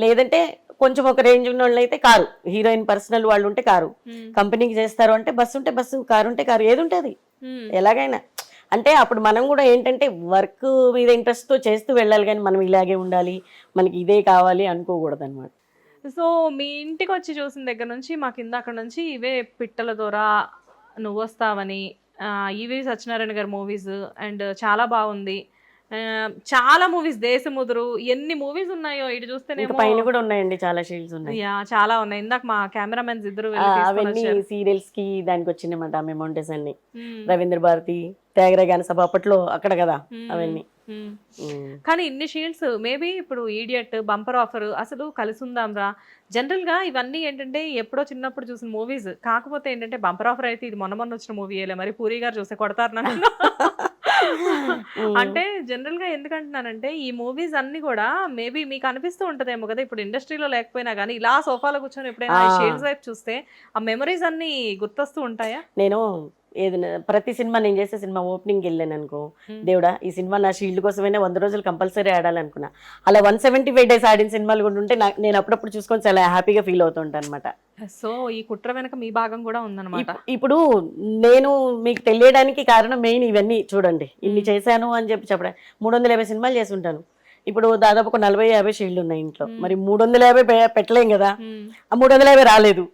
లేదంటే కొంచెం ఒక రేంజ్ ఉన్న వాళ్ళు అయితే కారు, హీరోయిన్ పర్సనల్ వాళ్ళు ఉంటే కారు, కంపెనీకి చేస్తారు అంటే బస్సు ఉంటే బస్సు, కారు ఉంటే కారు, ఏది ఉంటుంది ఎలాగైనా. అంటే అప్పుడు మనం కూడా ఏంటంటే వర్క్ మీద ఇంట్రెస్ట్ తో చేస్తూ వెళ్ళాలి, కానీ మనం ఇలాగే ఉండాలి, మనకి ఇదే కావాలి అనుకోకూడదు అనమాట. సో మీ ఇంటికి వచ్చి చూసిన దగ్గర నుంచి మాకు ఇందాక నుంచి ఇవే పిట్టల ద్వారా, నువ్వు వస్తావని, ఈవి సత్యనారాయణ గారి మూవీస్ అండ్ చాలా బాగుంది. చాలా మూవీస్, దేశముదురు, ఎన్ని మూవీస్ ఉన్నాయో ఇటు చూస్తేనే పైన కూడా ఉన్నాయండి, చాలా షీల్డ్స్ ఉన్నాయి. చాలా ఉన్నాయి. ఇందాక మా కెమెరామెన్స్ ఇద్దరు అవన్నీ సీరియల్స్ కి దానికి వచ్చినాయన్నమాట అమౌంట్స్ అన్ని. రవీంద్ర భారతి, త్యాగరాయ గాన సభ అప్పట్లో అక్కడ కదా అవన్నీ. కానీ ఇన్ని షీల్డ్స్, మేబీ ఇప్పుడు ఈడియట్, బంపర్ ఆఫర్, అసలు కలిసుందాం రా, జనరల్ గా ఇవన్నీ ఏంటంటే ఎప్పుడో చిన్నప్పుడు చూసిన మూవీస్. కాకపోతే ఏంటంటే బంపర్ ఆఫర్ అయితే ఇది మొన్న వచ్చిన మూవీ వేయలే, మరి పూరి గారు చూస్తే కొడతారు నన్ను. అంటే జనరల్ గా ఎందుకంటున్నానంటే ఈ మూవీస్ అన్ని కూడా మేబీ మీకు అనిపిస్తూ ఉంటదేమో కదా, ఇప్పుడు ఇండస్ట్రీలో లేకపోయినా కానీ ఇలా సోఫాలో కూర్చొని ఎప్పుడైనా షేడ్స్ వైపు చూస్తే ఆ మెమరీస్ అన్ని గుర్తొస్తూ ఉంటాయా? నేను ఏదైనా ప్రతి సినిమా, నేను చేసే సినిమా ఓపెనింగ్ వెళ్ళాను అనుకో, దేవుడా ఈ సినిమా నా షీల్డ్ కోసమైనా 100 రోజులు కంపల్సరీ ఆడాలనుకున్నా. అలా 175 days ఆడిన సినిమాలు కూడా ఉంటే నేను అప్పుడప్పుడు చూసుకొని చాలా హ్యాపీగా ఫీల్ అవుతుంటాను అనమాట. సో ఈ కుట్ర వెనక మీ భాగం కూడా ఉందన్నమాట. ఇప్పుడు నేను మీకు తెలియడానికి కారణం మెయిన్ ఇవన్నీ చూడండి, ఇన్ని చేశాను అని చెప్పడం. 350 సినిమాలు చేసి ఉంటాను. ఇప్పుడు దాదాపు ఒక 40-50 షీల్డ్ ఉన్నాయి ఇంట్లో. మరి 350 పెట్టలేం కదా, ఆ 350 రాలేదు.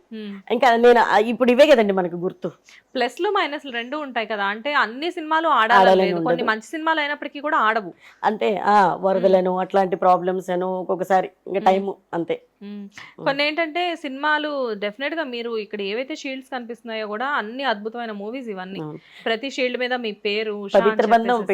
ఇంకా నేను ఇప్పుడు ఇవే కదండి మనకు గుర్తు. ప్లస్లు మైనస్లు రెండు ఉంటాయి కదా, అంటే అన్ని సినిమాలు ఆడాలని, కొన్ని మంచి సినిమాలు అయినప్పటికీ కూడా ఆడవు. అంతే, వరదలను అట్లాంటి ప్రాబ్లమ్స్ అను ఒక్కొక్కసారి ఇంకా టైము అంతే. కొన్ని ఏంటంటే సినిమాలు డెఫినెట్ గా మీరు ఇక్కడ ఏవైతే షీల్డ్స్ కనిపిస్తున్నాయో కూడా అన్ని అద్భుతమైన మూవీస్ ఇవన్నీ. ప్రతి షీల్డ్ మీద మీ పేరు, పవిత్ర బంధం,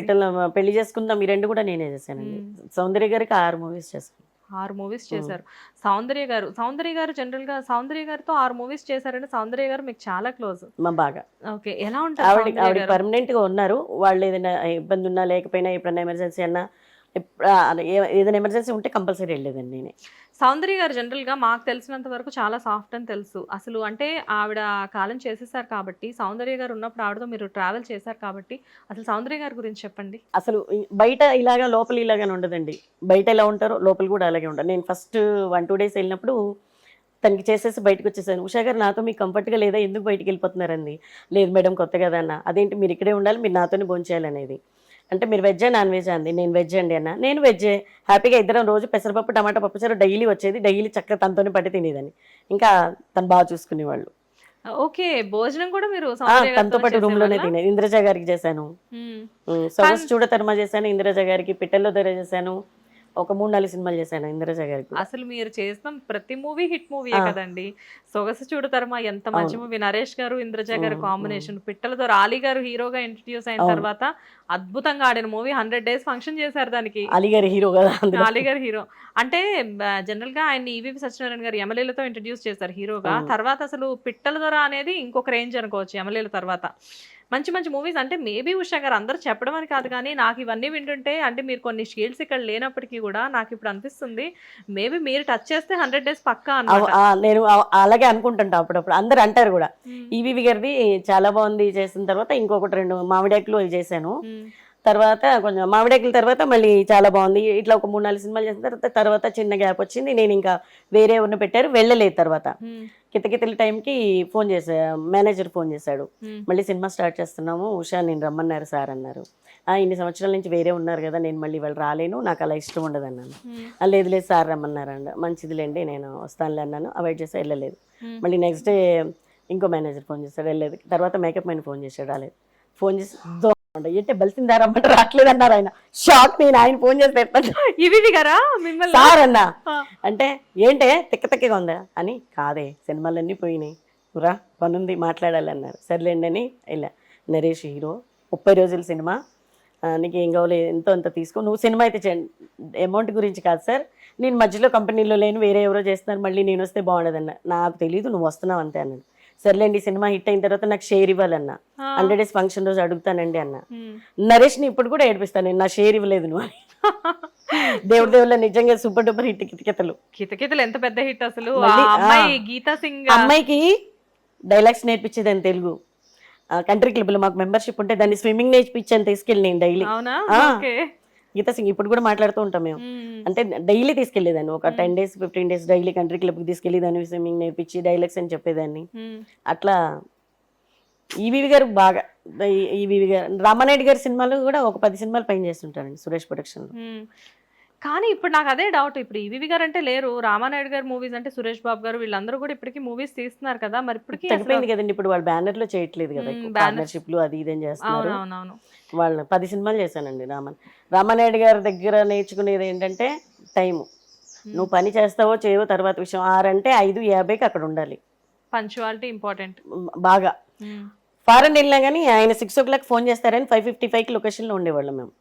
పెళ్లి చేసుకుందాం, ఈ రెండు కూడా నేనే చేశానండి. సౌందర్య గారికి 6 మూవీస్ చేశాను. 6 మూవీస్ చేశారు. సౌందర్య గారు జనరల్ గా సౌందర్య గారితో 6 మూవీస్ చేశారంటే సౌందర్య గారు మీకు చాలా క్లోజ్. బాగా. ఓకే, ఎలా ఉంటారు? ఆవిడ పర్మనెంట్ గా ఉన్నారు. వాళ్ళు ఏదైనా ఇబ్బంది ఉన్నా లేకపోయినా, ఎప్పుడైనా ఎమర్జెన్సీ అన్నా, ఏదైనా ఎమర్జెన్సీ ఉంటే కంపల్సరీ వెళ్ళేదండి నేనే. సౌందర్య గారు జనరల్ గా మాకు తెలిసినంత వరకు చాలా సాఫ్ట్ అని తెలుసు. అసలు అంటే ఆవిడ కాలం చేసేసారు కాబట్టి, సౌందర్య గారు ఉన్నప్పుడు ఆవిడతో మీరు ట్రావెల్ చేశారు కాబట్టి, అసలు సౌందర్య గారి గురించి చెప్పండి. అసలు బయట ఇలాగా లోపల ఇలాగానే ఉండదండి. బయట ఎలా ఉంటారో లోపల కూడా అలాగే ఉంటారు. నేను ఫస్ట్ 1-2 days వెళ్ళినప్పుడు తనకి చేసేసి బయటకు వచ్చేసాను. ఉషా గారు నాతో మీకు కంఫర్ట్గా లేదా, ఎందుకు బయటకు వెళ్ళిపోతున్నారండి? లేదు మేడం కొత్త కదా అన్న. అదేంటి మీరు ఇక్కడే ఉండాలి, మీరు నాతోనే భోంచేయాలనేది. అంటే మీరు వెజ్జా నాన్ వెజ్ అంది. నేను వెజ్ అండి అన్న. నేను వెజ్జే. హ్యాపీగా ఇద్దరం రోజు పెసరపప్పు టమాటా పప్పుచారు డైలీ వచ్చేది, డైలీ చక్కగా తనతోనే పట్టి తినేదని. ఇంకా తను బాగా చూసుకునేవాళ్ళు. ఓకే, భోజనం కూడా మీరు తనతో పాటు రూమ్ లోనే తినేది. ఇంద్రజ గారికి చేశాను, సొగసు చూడతర్మ చేశాను, ఇంద్రజ గారికి పిట్టల్లో దొర చేశాను, ఒక 3-4 సినిమాలు చేశాను ఇంద్రజ గారికి. అసలు మీరు చేసిన ప్రతి మూవీ హిట్ మూవీయే కదండి. సొగసు చూడతర్మ ఎంత మంచి మూవీ, నరేష్ గారు ఇంద్రజ గారు కాంబినేషన్. పిట్టలతో రాలి గారు హీరోగా ఇంట్రడ్యూస్ అయిన తర్వాత అద్భుతంగా ఆడిన మూవీ. 100 days ఫంక్షన్ చేశారు దానికి. అలీగారి హీరో కదా, అలీగారి హీరో. అంటే జనరల్ గా ఆయన ఈవీవి సత్యనారాయణ గారు యమలీలతో ఇంట్రడ్యూస్ చేశారు హీరోగా. తర్వాత అసలు పిట్టల దొర అనేది ఇంకొక రేంజ్ అనుకోవచ్చు యమలీల తర్వాత. మంచి మంచి మూవీస్. అంటే మేబీ ఉషా గారు అందరూ చెప్పడం అని కాదు, కానీ నాకు ఇవన్నీ వింటుంటే, అంటే మీరు కొన్ని షీల్డ్స్ ఇక్కడ లేనప్పటికీ కూడా నాకు ఇప్పుడు అనిపిస్తుంది మేబీ మీరు టచ్ చేస్తే 100 days పక్కా అన్నమాట. నేను అలాగే అనుకుంటుంటా అప్పుడప్పుడు. అందరు అంటారు కూడా, ఈవీవి గారిది చాలా బాగుంది చేసిన తర్వాత ఇంకొకటి 2 మామిడాకులు చేశాను. తర్వాత కొంచెం మామిడాకుల తర్వాత మళ్ళీ చాలా బాగుంది. ఇట్లా ఒక 3-4 సినిమాలు చేసిన తర్వాత చిన్న గ్యాప్ వచ్చింది. నేను ఇంకా వేరే ఎవరిని పెట్టారు, వెళ్ళలేదు. తర్వాత కితకితల టైంకి ఫోన్ చేశా, మేనేజర్ ఫోన్ చేశాడు, మళ్ళీ సినిమా స్టార్ట్ చేస్తున్నాము ఉషా, నేను రమ్మన్నారు సార్ అన్నారు. ఇన్ని సంవత్సరాల నుంచి వేరే ఉన్నారు కదా, నేను మళ్ళీ వాళ్ళు రాలేను, నాకు అలా ఇష్టం ఉండదు అన్నాను. లేదు లేదు సార్ రమ్మన్నారండి. మంచిదిలేండి నేను వస్తానులే అన్నాను. అవాయిడ్ చేసి వెళ్ళలేదు. మళ్ళీ నెక్స్ట్ డే ఇంకో మేనేజర్ ఫోన్ చేశాడు, వెళ్ళలేదు. తర్వాత మేకప్ మ్యాన్ ఫోన్ చేశాడు, రాలేదు. ఫోన్ చేసి ఏంటే బలిసిందా రమ్మంటే రావట్లేదు అన్నారు. ఆయన షాక్. నేను ఆయన ఫోన్ చేసి ఇవి గారా మిమ్మల్ని సార్ అన్నా అంటే ఏంటే తిక్కగా ఉందా అని. కాదే సినిమాలన్నీ పోయినాయి, రా పనుంది మాట్లాడాలి అన్నారు. సర్లేండి అని వెళ్ళా. నరేష్ హీరో, 30 రోజుల సినిమా, నీకు ఏం కావాలి ఎంతో అంత తీసుకో, నువ్వు సినిమా అయితే చేయండి, అమౌంట్ గురించి కాదు సార్, నేను మధ్యలో కంపెనీలో లేను, వేరే ఎవరో చేస్తున్నారు, మళ్ళీ నేను వస్తే బాగుండదన్న. నాకు తెలియదు నువ్వు వస్తున్నావు అంతే అన్నాడు. సర్లేండి సినిమా హిట్ అయిన తర్వాత నాకు షేర్ ఇవ్వాలన్నా, 100 days ఫంక్షన్ రోజు అడుగుతానండి అన్న. నరేష్ని ఇప్పుడు కూడా ఏడిపిస్తాను నేను, నా షేర్ ఇవ్వలేదు నువ్వు అని. దేవుళ్ళ నిజంగా సూపర్ డూపర్ హిట్ కితకితలు. కితకితలు ఎంత పెద్ద హిట్ అసలు. మళ్ళీ, అమ్మాయి గీతా సింగ్ అమ్మాయికి డైలాగ్స్ నేర్పించేదాన్ని తెలుగు. కంట్రీ క్లబ్ లో మాకు మెంబర్షిప్ ఉంటే దాన్ని స్విమ్మింగ్ నేర్పించాను, తీసుకెళ్ళి నేను డైలీ. గీతా సింగ్ ఇప్పుడు కూడా మాట్లాడుతూ ఉంటాం మేము. అంటే డైలీ తీసుకెళ్లేదాన్ని, ఒక 10 days 15 days daily country club కి తీసుకెళ్లేదాన్ని, స్విమ్మింగ్ నేర్పించి డైలాగ్స్ అని చెప్పేదాన్ని. అట్లా ఈవీవి గారు బాగా, ఈవీవి గారు రామానాయుడు గారి సినిమాలు కూడా ఒక 10 సినిమాలు పైన చేస్తుంటారండి సురేష్ ప్రొడక్షన్ లో. కానీ ఇప్పుడు నాకు అదే డౌట్, ఇప్పుడు ఈవీవి గారు అంటే లేరు, రామానాయుడు గారు మూవీస్ అంటే సురేష్ బాబు గారు వీళ్ళందరూ కూడా ఇప్పటికీ మూవీస్ తీస్తున్నారు కదా, మరి ఇప్పటికీ తగ్గిపోయింది కదండి. ఇప్పుడు వాళ్ళు బ్యానర్ లో చేయట్లేదు కదా, పార్ట్నర్షిప్లు అది ఇదేం చేస్తున్నారు. వాళ్ళు 10 సినిమాలు చేశానండి. రామానాయుడు గారి దగ్గర నేర్చుకునేది ఏంటంటే టైము. నువ్వు పని చేస్తావో చేయవో తర్వాత విషయం. 6 అంటే 5:50కి అక్కడ ఉండాలి. పంచువాలిటీ ఇంపార్టెంట్ బాగా. ఫారెన్ వెళ్ళినా కానీ ఆయన 6 o'clock ఫోన్ చేస్తారని 5:55కి లొకేషన్ లో ఉండేవాళ్ళం మేము.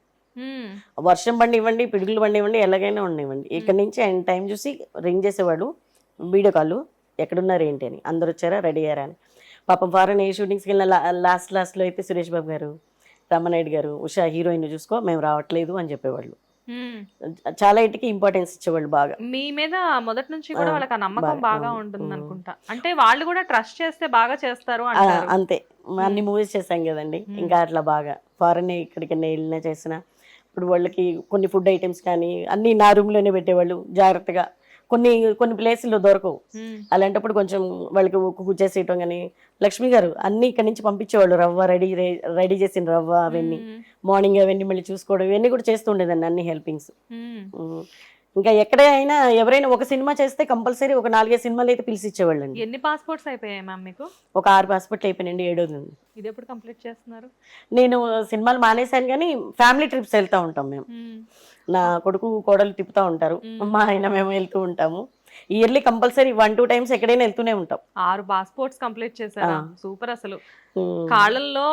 వర్షం బండి ఇవ్వండి, పిడుగులు బండి ఇవ్వండి, ఎలాగైనా ఉండేవ్వండి. ఇక్కడ నుంచి ఆయన టైం చూసి రింగ్ చేసేవాడు, వీడియో కాల్, ఎక్కడున్నారు ఏంటి అని, అందరు వచ్చారా రెడీ అయ్యారా అని. పాపం ఫారెన్ ఏ షూటింగ్స్కి వెళ్ళిన లాస్ట్లో అయితే సురేష్ బాబు గారు, రామానాయుడు గారు, ఉషా హీరోయిన్ చూసుకో మేము రావట్లేదు అని చెప్పేవాళ్ళు. చాలా ఇంటికి ఇంపార్టెన్స్ ఇచ్చేవాళ్ళు బాగా. మీ మీద మొదటి నుంచి కూడా వాళ్ళకి ఆ నమ్మకం బాగా ఉంటుంది అనుకుంటా. అంటే వాళ్ళు కూడా ట్రస్ట్ చేస్తే బాగా చేస్తారు అంతే. అన్ని మూవీస్ చేశాం కదండి, ఇంకా అట్లా బాగా ఫారెన్ ఇక్కడికి వెళ్ళినా చేసిన. ఇప్పుడు వాళ్ళకి కొన్ని ఫుడ్ ఐటమ్స్ కానీ అన్ని నా రూమ్లోనే పెట్టేవాళ్ళు జాగ్రత్తగా. కొన్ని ప్లేసుల్లో దొరకవు, అలాంటప్పుడు కొంచెం వాళ్ళకి కుక్ చేసేయటం కానీ. లక్ష్మి గారు అన్ని ఇక్కడ నుంచి పంపించేవాళ్ళు, రవ్వ రెడీ చేసిన రవ్వ అవన్నీ, మార్నింగ్ అవన్నీ మళ్ళీ చూసుకోవడం, ఇవన్నీ కూడా చేస్తుండేదండి అన్ని హెల్పింగ్స్. ఇంకా ఎక్కడైనా ఎవరైనా ఒక సినిమా చేస్తే కంపల్సరీ ఒక 4-5 సినిమాలు అయితే పిలిచి ఇచ్చేవాళ్ళు అండి. ఎన్ని పాస్పోర్ట్స్ అయిపోయాయి మ్యామ్ మీకు? ఒక 6 పాస్పోర్ట్లు అయిపోయినండి, 7వ. ఇది ఎప్పుడు కంప్లీట్ చేస్తున్నారు? నేను సినిమాలు మానేశాను కానీ ఫ్యామిలీ ట్రిప్స్ వెళ్తూ ఉంటాం మేము. నా కొడుకు కోడలు తిప్పుతూ ఉంటారు, మా ఆయన మేము వెళ్తూ ఉంటాము. ఇయర్లీ కంపల్సరీ 1-2 times ఎక్కడైనా వెళ్తూనే ఉంటాం. 6 పాస్పోర్ట్స్ కంప్లీట్ చేశారా? సూపర్ అసలు. కాళ్ళల్లో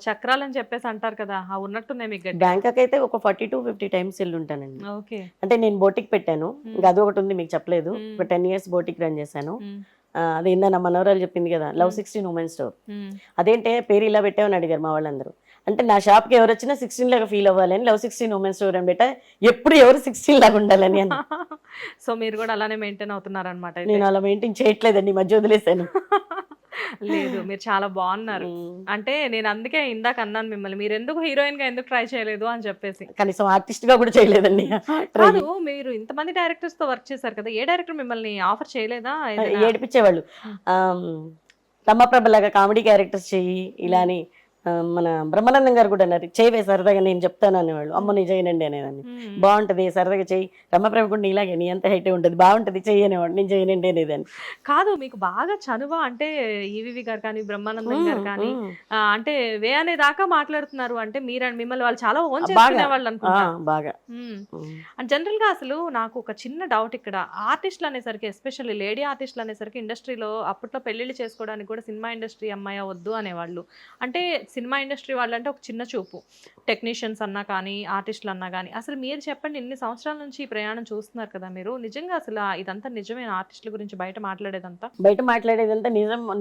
చక్రాలని చెప్పేసి అంటారు కదా, ఉన్నట్టున్నాయి మీకు. బ్యాంకాక్ అయితే ఒక 40-50 times వెళ్ళి ఉంటానండి. అంటే నేను బోటిక్ పెట్టాను, ఇంకా అది ఒకటి ఉంది మీకు చెప్పలేదు. ఒక 10 years బోటిక్ రన్ చేశాను. అదేందా నా మనవరాలు చెప్పింది కదా, Love 16 Women Store. అదేంటే పేరు ఇలా పెట్టామని అడిగారు మా వాళ్ళందరూ. అంటే నా షాప్కి ఎవరు వచ్చినా 16 లాగా ఫీల్ అవ్వాలని Love 16 Women Store అని పెట్టా, ఎప్పుడు ఎవరు 16 లాగా ఉండాలని అని. సో మీరు కూడా అలానే మెయింటైన్ అవుతున్నారు అనమాట? నేను అలా మెయింటైన్ చేయట్లేదండి, మధ్య వదిలేసాను. లేదు మీరు చాలా బాగున్నారు. అంటే నేను అందుకే ఇందాక అన్నాను మిమ్మల్ని, మీరు ఎందుకు హీరోయిన్ గా ఎందుకు ట్రై చేయలేదు అని చెప్పేసి. కనీసం ఆర్టిస్ట్ గా కూడా చేయలేదండి. కాదు, మీరు ఇంతమంది డైరెక్టర్స్ తో వర్క్ చేశారు కదా, ఏ డైరెక్టర్ మిమ్మల్ని ఆఫర్ చేయలేదా? ఏడిపించేవాళ్ళు, రమాప్రభ లాగా కామెడీ క్యారెక్టర్స్ చెయ్యి ఇలా అని. మన బ్రహ్మానందం గారు కూడా అన్నారు, చేయవే సరదాగా నేను చెప్తాను అనేవాళ్ళు. అమ్మ నేను చేయనండి అనేదాన్ని. బాగుంటది సరదాగా చెయ్యి, రమాప్రభ కూడా ఇలాగే నీ అంత హైటే ఉంటుంది, బాగుంటది చెయ్యి అనేవాడు. నేను చేయనండి అనేదాన్ని. కాదు, మీకు బాగా చనువ అంటే ఈవీవి గారు కానీ బ్రహ్మానందం గారు కానీ అంటే వే అనే దాకా మాట్లాడుతున్నారు. అంటే మిమ్మల్ని వాళ్ళు చాలా ఓన్ చేసుకునే వాళ్ళు అనుకుంటా బాగా. జనరల్ గా అసలు నాకు ఒక చిన్న డౌట్ ఇక్కడ, ఆర్టిస్టులు అనేసరికి, ఎస్పెషల్లీ లేడీ ఆర్టిస్టులు అనేసరికి ఇండస్ట్రీలో అప్పట్లో పెళ్లిళ్ళు చేసుకోవడానికి కూడా సినిమా ఇండస్ట్రీ అమ్మాయి వద్దు అనేవాళ్ళు. అంటే సినిమా ఇండస్ట్రీ వాళ్ళంటే ఒక చిన్న చూపు, టెక్నీషియన్స్ అన్నా కానీ ఆర్టిస్టులు అన్నా కానీ. అసలు మీరు చెప్పండి, ఇన్ని సంవత్సరాల నుంచి ఈ ప్రయాణం చూస్తున్నారు కదా మీరు, నిజంగా అసలు ఇదంతా నిజమైన ఆర్టిస్టుల గురించి బయట మాట్లాడేదంతా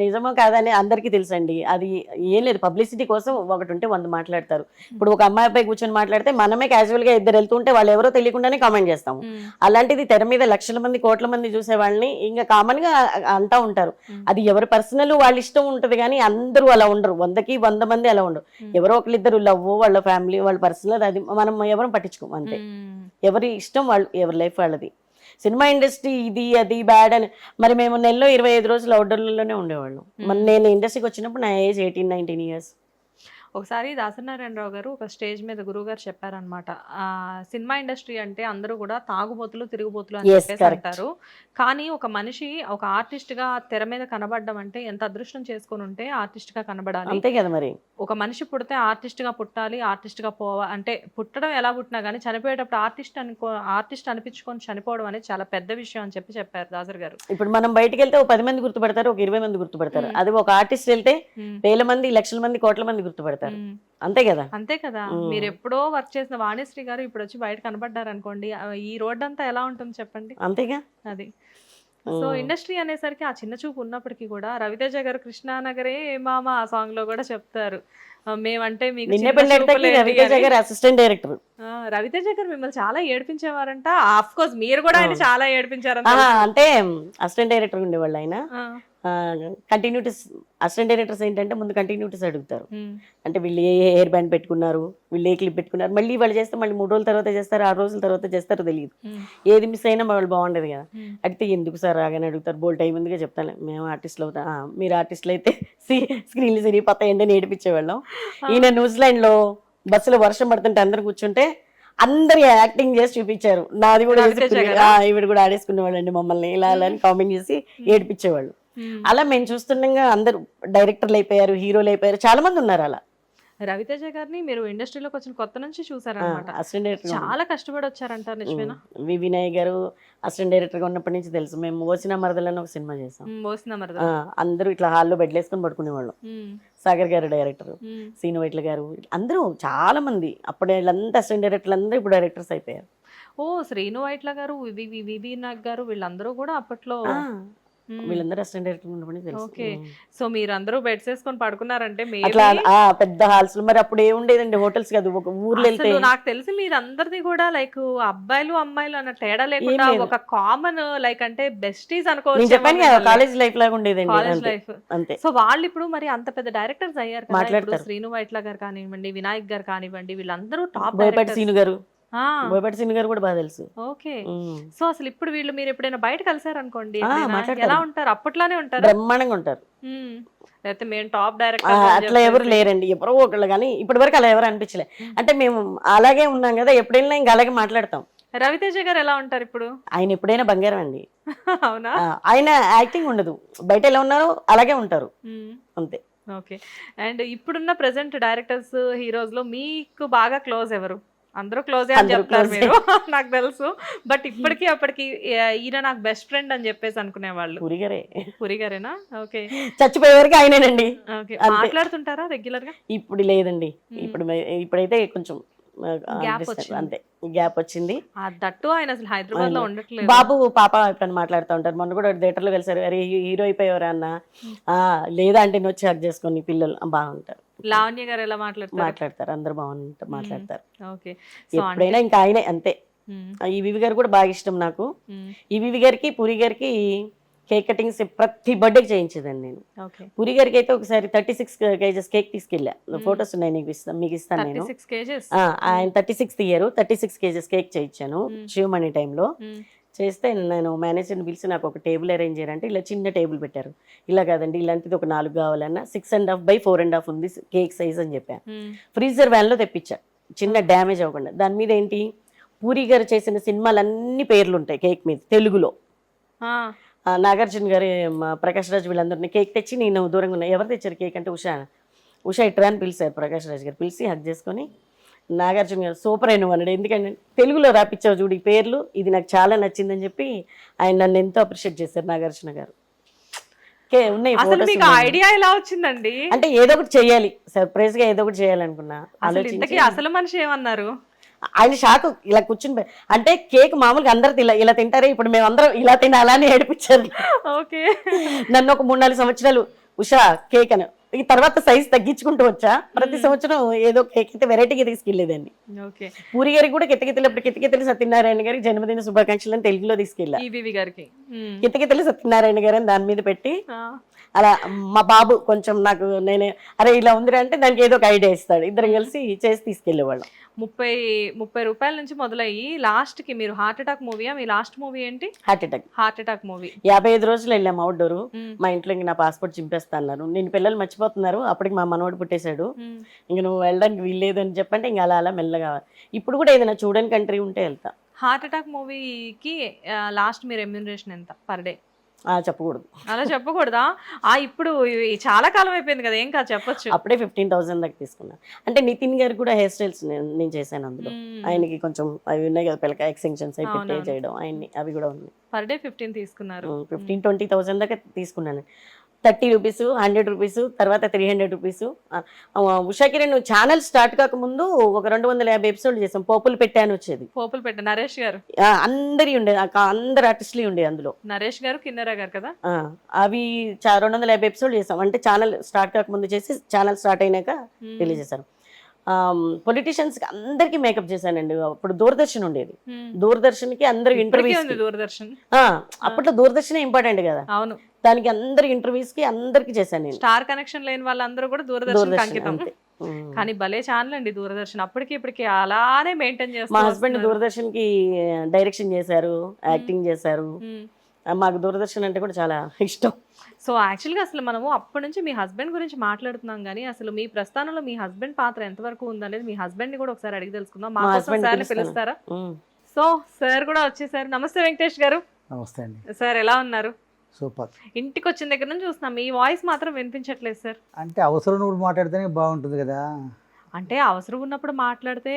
నిజమో కాదని అందరికీ తెలుసండి. అది ఏం లేదు, పబ్లిసిటీ కోసం ఒకటి ఉంటే 100 మాట్లాడతారు. ఇప్పుడు ఒక అమ్మాయి పై కూర్చొని మాట్లాడితే మనమే క్యాజువల్ గా ఇద్దరు వెళ్తుంటే వాళ్ళు ఎవరో తెలియకుండానే కామెంట్ చేస్తాము. అలాంటిది తెర మీద లక్షల మంది కోట్ల మంది చూసే వాళ్ళని ఇంకా కామన్ గా అంటా ఉంటారు. అది ఎవరి పర్సనల్ వాళ్ళ ఇష్టం ఉంటది కానీ అందరూ అలా ఉండరు. 100కి 100 మంది మంది అలా ఉండవు. ఎవరో ఒకరిద్దరు లవ్, వాళ్ళ ఫ్యామిలీ, వాళ్ళ పర్సనల్, అది మనం ఎవరం పట్టించుకోం అంతే. ఎవరి ఇష్టం వాళ్ళు, ఎవరి లైఫ్ వాళ్ళది. సినిమా ఇండస్ట్రీ ఇది అది బ్యాడ్ అని మరి మేము నెలలో 25 రోజులు అవుట్డోర్లోనే ఉండేవాళ్ళం. మరి నేను ఇండస్ట్రీకి వచ్చినప్పుడు నా ఏజ్ 18-19 ఇయర్స్. ఒకసారి దాసనారాయణరావు గారు ఒక స్టేజ్ మీద గురువు గారు చెప్పారనమాట, సినిమా ఇండస్ట్రీ అంటే అందరూ కూడా తాగుబోతులు తిరుగుబోతులు అని చెప్పేసి అంటారు, కానీ ఒక మనిషి ఒక ఆర్టిస్ట్ గా తెర మీద కనబడడం అంటే ఎంత అదృష్టం చేసుకొని ఉంటే ఆర్టిస్ట్ గా కనబడాలి. అంతే కదా మరి. ఒక మనిషి పుడితే ఆర్టిస్ట్ గా పుట్టాలి, ఆర్టిస్ట్ గా అంటే పుట్టడం ఎలా పుట్టినా కానీ చనిపోయేటప్పుడు ఆర్టిస్ట్ అనిపించుకొని చనిపోవడం అనేది చాలా పెద్ద విషయం అని చెప్పారు దాసర్ గారు. ఇప్పుడు మనం బయటకు వెళ్తే 10 మంది గుర్తుపడతారు, ఒక 20 మంది గుర్తుపడతారు. అది ఒక ఆర్టిస్ట్ వెళ్తే వేల మంది, లక్షల మంది, కోట్ల మంది గుర్తుపడతారు. అంతే కదా. అంతే కదా. మీరు ఎప్పుడో వర్క్ చేసిన వాణిశ్రీ గారు ఇప్పుడు వచ్చి బయట కనబడ్డారు అనుకోండి, ఈ రోడ్ అంతా ఎలా ఉంటుంది చెప్పండి. అంతేగా. అది సో ఇండస్ట్రీ అనేసరికి ఆ చిన్న చూపు ఉన్నప్పటికీ కూడా రవితేజ గారు కృష్ణానగరే మామ ఆ సాంగ్ లో కూడా చెప్తారు, మేమంటే మీకు రవితేజ గారు అసిస్టెంట్ డైరెక్టర్. రవితేజ గారు మిమ్మల్ని చాలా ఏడిపించేవారంట. ఆఫ్ కోర్స్ మీరు కూడా ఆయన చాలా ఏడిపించారంట. అంటే అసిస్టెంట్ డైరెక్టర్ ఉండేవాళ్ళు ఆయన. కంటిన్యూటీస్ అసిస్టెంట్ డైరెక్టర్స్ ఏంటంటే ముందు కంటిన్యూటీస్ అడుగుతారు. అంటే వీళ్ళు ఏ హెయిర్ బ్యాండ్ పెట్టుకున్నారు, వీళ్ళు ఏ క్లిప్ పెట్టుకున్నారు, మళ్ళీ వాళ్ళు చేస్తే మళ్ళీ 3 రోజుల తర్వాత చేస్తారు, 6 రోజుల తర్వాత చేస్తారో తెలియదు. ఏది మిస్ అయినా వాళ్ళు బాగుండదు కదా. అడిగితే ఎందుకు సార్ రాగానే అడుగుతారు, బోల్ టైం ముందుగా చెప్తాను, మేము ఆర్టిస్టులు అవుతాం, మీరు ఆర్టిస్టులు అయితే స్క్రీన్లు సిరిగిపోతాయండి అని ఏడిపించేవాళ్ళం. ఈయన న్యూజిలాండ్ లో బస్సులో వర్షం పడుతుంటే అందరు కూర్చుంటే అందరు యాక్టింగ్ చేసి చూపించారు, నాది కూడా ఈవిడ కూడా ఆడేసుకునేవాళ్ళు అండి మమ్మల్ని ఇలా అలా అని కామెంట్ చేసి ఏడిపించేవాళ్ళు. అలా మేము చూస్తుండగా అందరు డైరెక్టర్లు అయిపోయారు, హీరోలు అయిపోయారు, చాలా మంది ఉన్నారు అలా. రవితేజ గారిని మీరు ఇండస్ట్రీలోకి వచ్చిన కొత్త నుంచి చూసారన్నమాట. అసిస్టెంట్ డైరెక్టర్ చాలా కష్టపడి వచ్చారంటారు, నిజమేనా? వినయ్ గారు అసిస్టెంట్ డైరెక్టర్ గా ఉన్నప్పటి నుంచి తెలుసు. మేము ఓసిన మరదలని ఒక సినిమా చేసాం. అందరూ ఇట్లా హాల్లో బెడ్లు వేసుకొని పడుకునేవాళ్ళం. సాగర్ గారు డైరెక్టర్, సీను వైట్ల గారు, అందరూ చాలా మంది అప్పుడు వీళ్ళంతా అసిస్టెంట్ డైరెక్టర్లు అందరూ ఇప్పుడు డైరెక్టర్స్ అయిపోయారు. ఓ శ్రీను వైట్ల గారు, వివి నాగ్ గారు, వీళ్ళందరూ కూడా అప్పట్లో వీళ్ళందరూ అసిస్టెంట్ డైరెక్టర్ ఉన్నప్పటి నుంచి తెలుసు. ఓకే. సో మీరందరూ బెడ్స్ వేసుకొని పడుకున్నారంటే అట్లా పెద్ద హాల్స్. మరి అప్పుడు ఏముండేదండి, హోటల్స్ కాదు, ఒక ఊర్లో వెళ్తే. నాకు తెలిసి మీరందరిది కూడా లైక్ అబ్బాయిలు అమ్మాయిలు అన్న తేడా లేకుండా ఒక కామన్ లైక్ అంటే బెస్టీస్ అనుకోవచ్చు. చెప్పాను కదా, కాలేజ్ లైఫ్ లాగా ఉండేదండి, కాలేజ్ లైఫ్ అంతే. సో వాళ్ళు ఇప్పుడు మరి అంత పెద్ద డైరెక్టర్స్ అయ్యారు కదా, శ్రీను వైట్ల గారు కానివ్వండి, వినాయక్ గారు కానివ్వండి, వీళ్ళందరూ టాప్. బోయపాటి సీను గారు, బోయపాటి సీను గారు కూడా బాగా తెలుసు. ఓకే. సో అసలు ఇప్పుడు వీళ్ళు మీరు ఎప్పుడైనా బయట కలిసారు అనుకోండి, ఎలా ఉంటారు? అప్పట్లానే ఉంటారు, బ్రహ్మాండంగా ఉంటారు. లేకపోతే మేము టాప్ డైరెక్టర్ అట్లా ఎవరు లేరండి, ఎవరో ఒకళ్ళు. కానీ ఇప్పటి వరకు అలా ఎవరు అనిపించలే. అంటే మేము అలాగే ఉన్నాం కదా, ఎప్పుడైనా ఇంకా అలాగే మాట్లాడతాం. రవితేజ గారు ఎలా ఉంటారు ఇప్పుడు? ఆయన ఎప్పుడైనా బంగారం అండి. అవునా? ఆయన యాక్టింగ్ ఉండదు, బయట ఎలా ఉన్నారో అలాగే ఉంటారు అంతే. ఓకే. అండ్ ఇప్పుడున్న ప్రెసెంట్ డైరెక్టర్స్, హీరోస్ లో మీకు బాగా క్లోజ్ ఎవరు? అందరూ క్లోజే అని చెప్తారు మీరు, నాకు తెలుసు. బట్ ఇప్పటికీ అప్పటికి ఈయన నాకు బెస్ట్ ఫ్రెండ్ అని చెప్పేసి అనుకునేవాళ్ళు. పూరి గారేనా? ఓకే. చచ్చిపోయే వరకు ఆయనేనండి. మాట్లాడుతుంటారా రెగ్యులర్ గా? ఇప్పుడు లేదండి, ఇప్పుడైతే కొంచెం అంతే గ్యాప్ వచ్చింది. దట్టు ఆయన అసలు హైదరాబాద్ లో ఉండట్లేదు. బాబు పాప ఎప్పుడైనా మాట్లాడుతూ ఉంటారు. మొన్న కూడా థియేటర్ లో కలిసారు, అరే హీరో అయిపోయారా అన్న, లేదా అంటే వచ్చి హక్ చేసుకొని పిల్లలు బాగుంటారు. లావణ్య గారు ఎలా మాట్లాడతారు, అందరు బాగుంటారు, మాట్లాడతారు. ఎప్పుడైనా ఇంకా ఆయనే అంతే. ఈ వివి గారు కూడా బాగా ఇష్టం నాకు. ఈ వివి గారికి పూరి గారికి కేక్ కటింగ్స్ ప్రతి బర్త్డేకి చేయించేదండి నేను. పూరి గారికి అయితే ఒకసారి 36 kgs కేక్ తీసుకెళ్ళా, ఫొటోస్ ఉన్నాయి, మీకు ఇస్తాను నేను. ఆయన 36 ఇయర్ 36 kgs కేక్ చేయించాను శివమణి టైంలో. చేస్తే నేను మేనేజర్ని పిలిచి నాకు ఒక టేబుల్ అరేంజ్ చేయాలంటే ఇలా చిన్న టేబుల్ పెట్టారు. ఇలా కాదండి, ఇలాంటిది ఒక 4 కావాలన్నా 6.5 by 4.5 ఉంది కేక్ సైజ్ అని చెప్పాను. ఫ్రీజర్ వ్యాన్లో తెప్పించా, చిన్న డ్యామేజ్ అవ్వకుండా. దాని మీద ఏంటి, పూరి గారు చేసిన సినిమాలన్నీ పేర్లు ఉంటాయి కేక్ మీద తెలుగులో. నాగార్జున గారి, ప్రకాష్ రాజ్ వీళ్ళందరినీ కేక్ తెచ్చి నేను దూరంగా ఉన్నా, ఎవరు తెచ్చారు కేక్ అంటే ఉషా ఇట్రా అని పిలిచారు ప్రకాష్ రాజ్ గారు. పిలిచి హక్ చేసుకొని, నాగార్జున గారు సూపర్ అయిన అన్నాడు, ఎందుకంటే తెలుగులో రాపిచ్చావు చూడు ఈ పేర్లు, ఇది నాకు చాలా నచ్చిందని చెప్పి ఆయన నన్ను ఎంతో అప్రిషియేట్ చేశారు నాగార్జున గారు. ఉన్నాయి ఐడియా ఎలా వచ్చిందండి? అంటే ఏదో ఒకటి చెయ్యాలి, సర్ప్రైజ్ గా ఏదో ఒకటి చేయాలనుకున్నా. అసలు మనిషి ఏమన్నారు? ఆయన షాక్, ఇలా కూర్చుని అంటే కేక్ మామూలుగా అందరు ఇలా తింటారే, ఇప్పుడు మేమందరం ఇలా తినాలని ఏడిపించారు. నన్ను ఒక 3-4 సంవత్సరాలు ఉషా కేక్ అని ఈ తర్వాత సైజ్ తగ్గించుకుంటూ వచ్చా. ప్రతి సంవత్సరం ఏదో కేక్ అయితే వెరైటీగా తీసుకెళ్లేదండి. ఓకే. పూరి గారికి కూడా కితకితలప్పుడు కితకితలు సత్యనారాయణ గారికి జన్మదిన శుభాకాంక్షలు అని తెలుగులో తీసుకెళ్ళా. ఈవీవి గారికి. కితకితలు సత్యనారాయణ గారు అని దాని మీద పెట్టి అలా మా బాబు కొంచెం నాకు నేనే అరే ఇలా ఉందిరా అంటే దానికి ఏదో ఒక ఐడియా ఇస్తాడు. ఇద్దరం కలిసి చేసి తీసుకెళ్లేవాళ్ళం. 30 రూపాయల నుంచి మొదలయ్యి లాస్ట్ కి మీరు హార్ట్ అటాక్ మూవీయా? మీ లాస్ట్ మూవీ ఏంటి? Heart attack movie. 55 రోజులు వెళ్ళాము అవుట్డోర్. మా ఇంట్లో ఇంక నా పాస్పోర్ట్ చింపేస్తా అన్నారు. నేను పిల్లలు మర్చిపోతున్నారు, అప్పటికి మా మనోడు పుట్టేశాడు, ఇంక నువ్వు వెళ్ళడానికి వీల్లేదు అని చెప్పంటే ఇంక అలా అలా మెల్లగా ఇప్పుడు కూడా ఏదైనా చూడని కంట్రీ ఉంటే వెళ్తా. హార్ట్ అటాక్ మూవీకి లాస్ట్ మీ రెమ్యూనరేషన్ ఎంత పర్ డే? చెప్పకూడదు. అలా చెప్పకూడదా? ఇప్పుడు చాలా కాలం అయిపోయింది కదా, ఏం కాదు చెప్పొచ్చు. అప్పుడే 15,000 దాకా తీసుకున్నా. అంటే నితిన్ గారు కూడా హెయిర్ స్టైల్స్ నేను చేశాను అందులో. ఆయనకి కొంచెం అవి ఉన్నాయి కదా పిల్లక ఎక్స్టెన్షన్స్ అవి పెట్టే చేయడం ఆయన్ని, అవి కూడా ఉన్నాయి. పర్ డే 15 తీసుకున్నారు. 15-20,000 దాకా తీసుకున్నాను. 30 రూపీస్, 100 రూపీస్, తర్వాత 300 రూపీస్. ఉషాకి నేను ఛానల్ స్టార్ట్ కాకముందు ఒక 250 ఎపిసోడ్లు చేసాం. పోపులు పెట్టాను వచ్చేది. పోపులు పెట్టా నరేష్ గారు అందరి ఉండే, అందరు ఆర్టిస్టులు ఉండే అందులో. నరేష్ గారు, కిన్నెరా గారు కదా. అవి 250 ఎపిసోడ్లు చేసాం. అంటే ఛానల్ స్టార్ట్ కాకముందు చేసి ఛానల్ స్టార్ట్ అయినాక రిలీజ్ చేశారు. పొలిటీషియన్స్ కి అందరికి మేకప్ చేశానండి. అప్పుడు దూరదర్శన్ ఉండేది. దూరదర్శన్ కి అందరు ఇంటర్వ్యూస్, దూరదర్శన్ అప్పట్లో దూరదర్శన్ ఇంపార్టెంట్ కదా, అవును, దానికి అందరి ఇంటర్వ్యూస్ కి అందరికి చేశాను నేను. స్టార్ కనెక్షన్ లేని వాళ్ళందరూ కూడా దూరదర్శన్ అంకితం. కానీ భలే ఛానల్ అండి దూరదర్శన్. అప్పటికి ఇప్పటికి అలానే మెయింటైన్ చేస్తారు. మా హస్బెండ్ దూరదర్శన్ కి డైరెక్షన్ చేశారు, యాక్టింగ్ చేశారు. మాకు దూరదర్శన్ అంటే కూడా చాలా ఇష్టం. సో యాక్చువల్గా అసలు మనము అప్పటి నుంచి మీ హస్బెండ్ గురించి మాట్లాడుతున్నాం, కానీ అసలు మీ ప్రస్థానంలో మీ హస్బెండ్ పాత్ర ఎంతవరకు ఉందనేది మీ హస్బెండ్ ని కూడా ఒకసారి అడిగి తెలుసుకుందాం. మా హస్బెండ్ సార్ని పిలుస్తారా? సో సార్ కూడా వచ్చేసారు. నమస్తే వెంకటేష్ గారు. నమస్తే అండి సార్, ఎలా ఉన్నారు? సూపర్. ఇంటికి వచ్చిన దగ్గర నుంచి చూస్తున్నాం, మీ వాయిస్ మాత్రం వినిపించట్లేదు సార్. అంటే అవసరం నువ్వు మాట్లాడితేనే బాగుంటుంది కదా. అంటే అవసరం ఉన్నప్పుడు మాట్లాడితే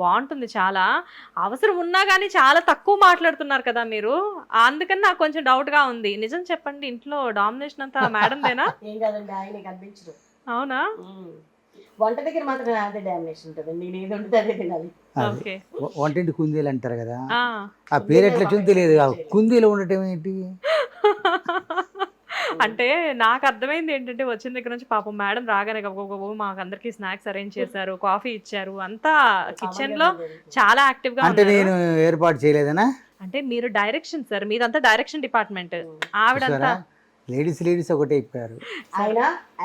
బాగుంటుంది. చాలా అవసరం ఉన్నా కానీ చాలా తక్కువ మాట్లాడుతున్నారు కదా మీరు, అందుకని నాకు కొంచెం డౌట్ గా ఉంది. నిజం చెప్పండి, ఇంట్లో డామినేషన్ అంతా మేడం దేనా? ఏం కాదండి, ఆయన కనిపించరు. అవునా? వంట దగ్గర మాత్రం అదే డామినేషన్ ఉంటుంది. నేను ఏది ఉంటే అదే తినాలి. వంటింటి కుందేలు అంటారు కదా, ఆ పేరు ఎట్లా వచ్చిందో తెలియదు. కుందేలు ఉండటం ఏంటి అంటే నాకు అర్థమైంది ఏంటంటే, వచ్చిన దగ్గర నుంచి పాపం మేడం రాగానే మాకు అందరికి స్నాక్స్ అరేంజ్ చేశారు, కాఫీ ఇచ్చారు, అంతా కిచెన్ లో చాలా యాక్టివ్ గా. అంటే నేను ఏర్పాటు చేయలేదనా? అంటే మీరు డైరెక్షన్ సార్, మీదంతా డైరెక్షన్ డిపార్ట్మెంట్. ఆవిడంతా లేడీస్ ఒకటే ఇప్పారు. ఆయన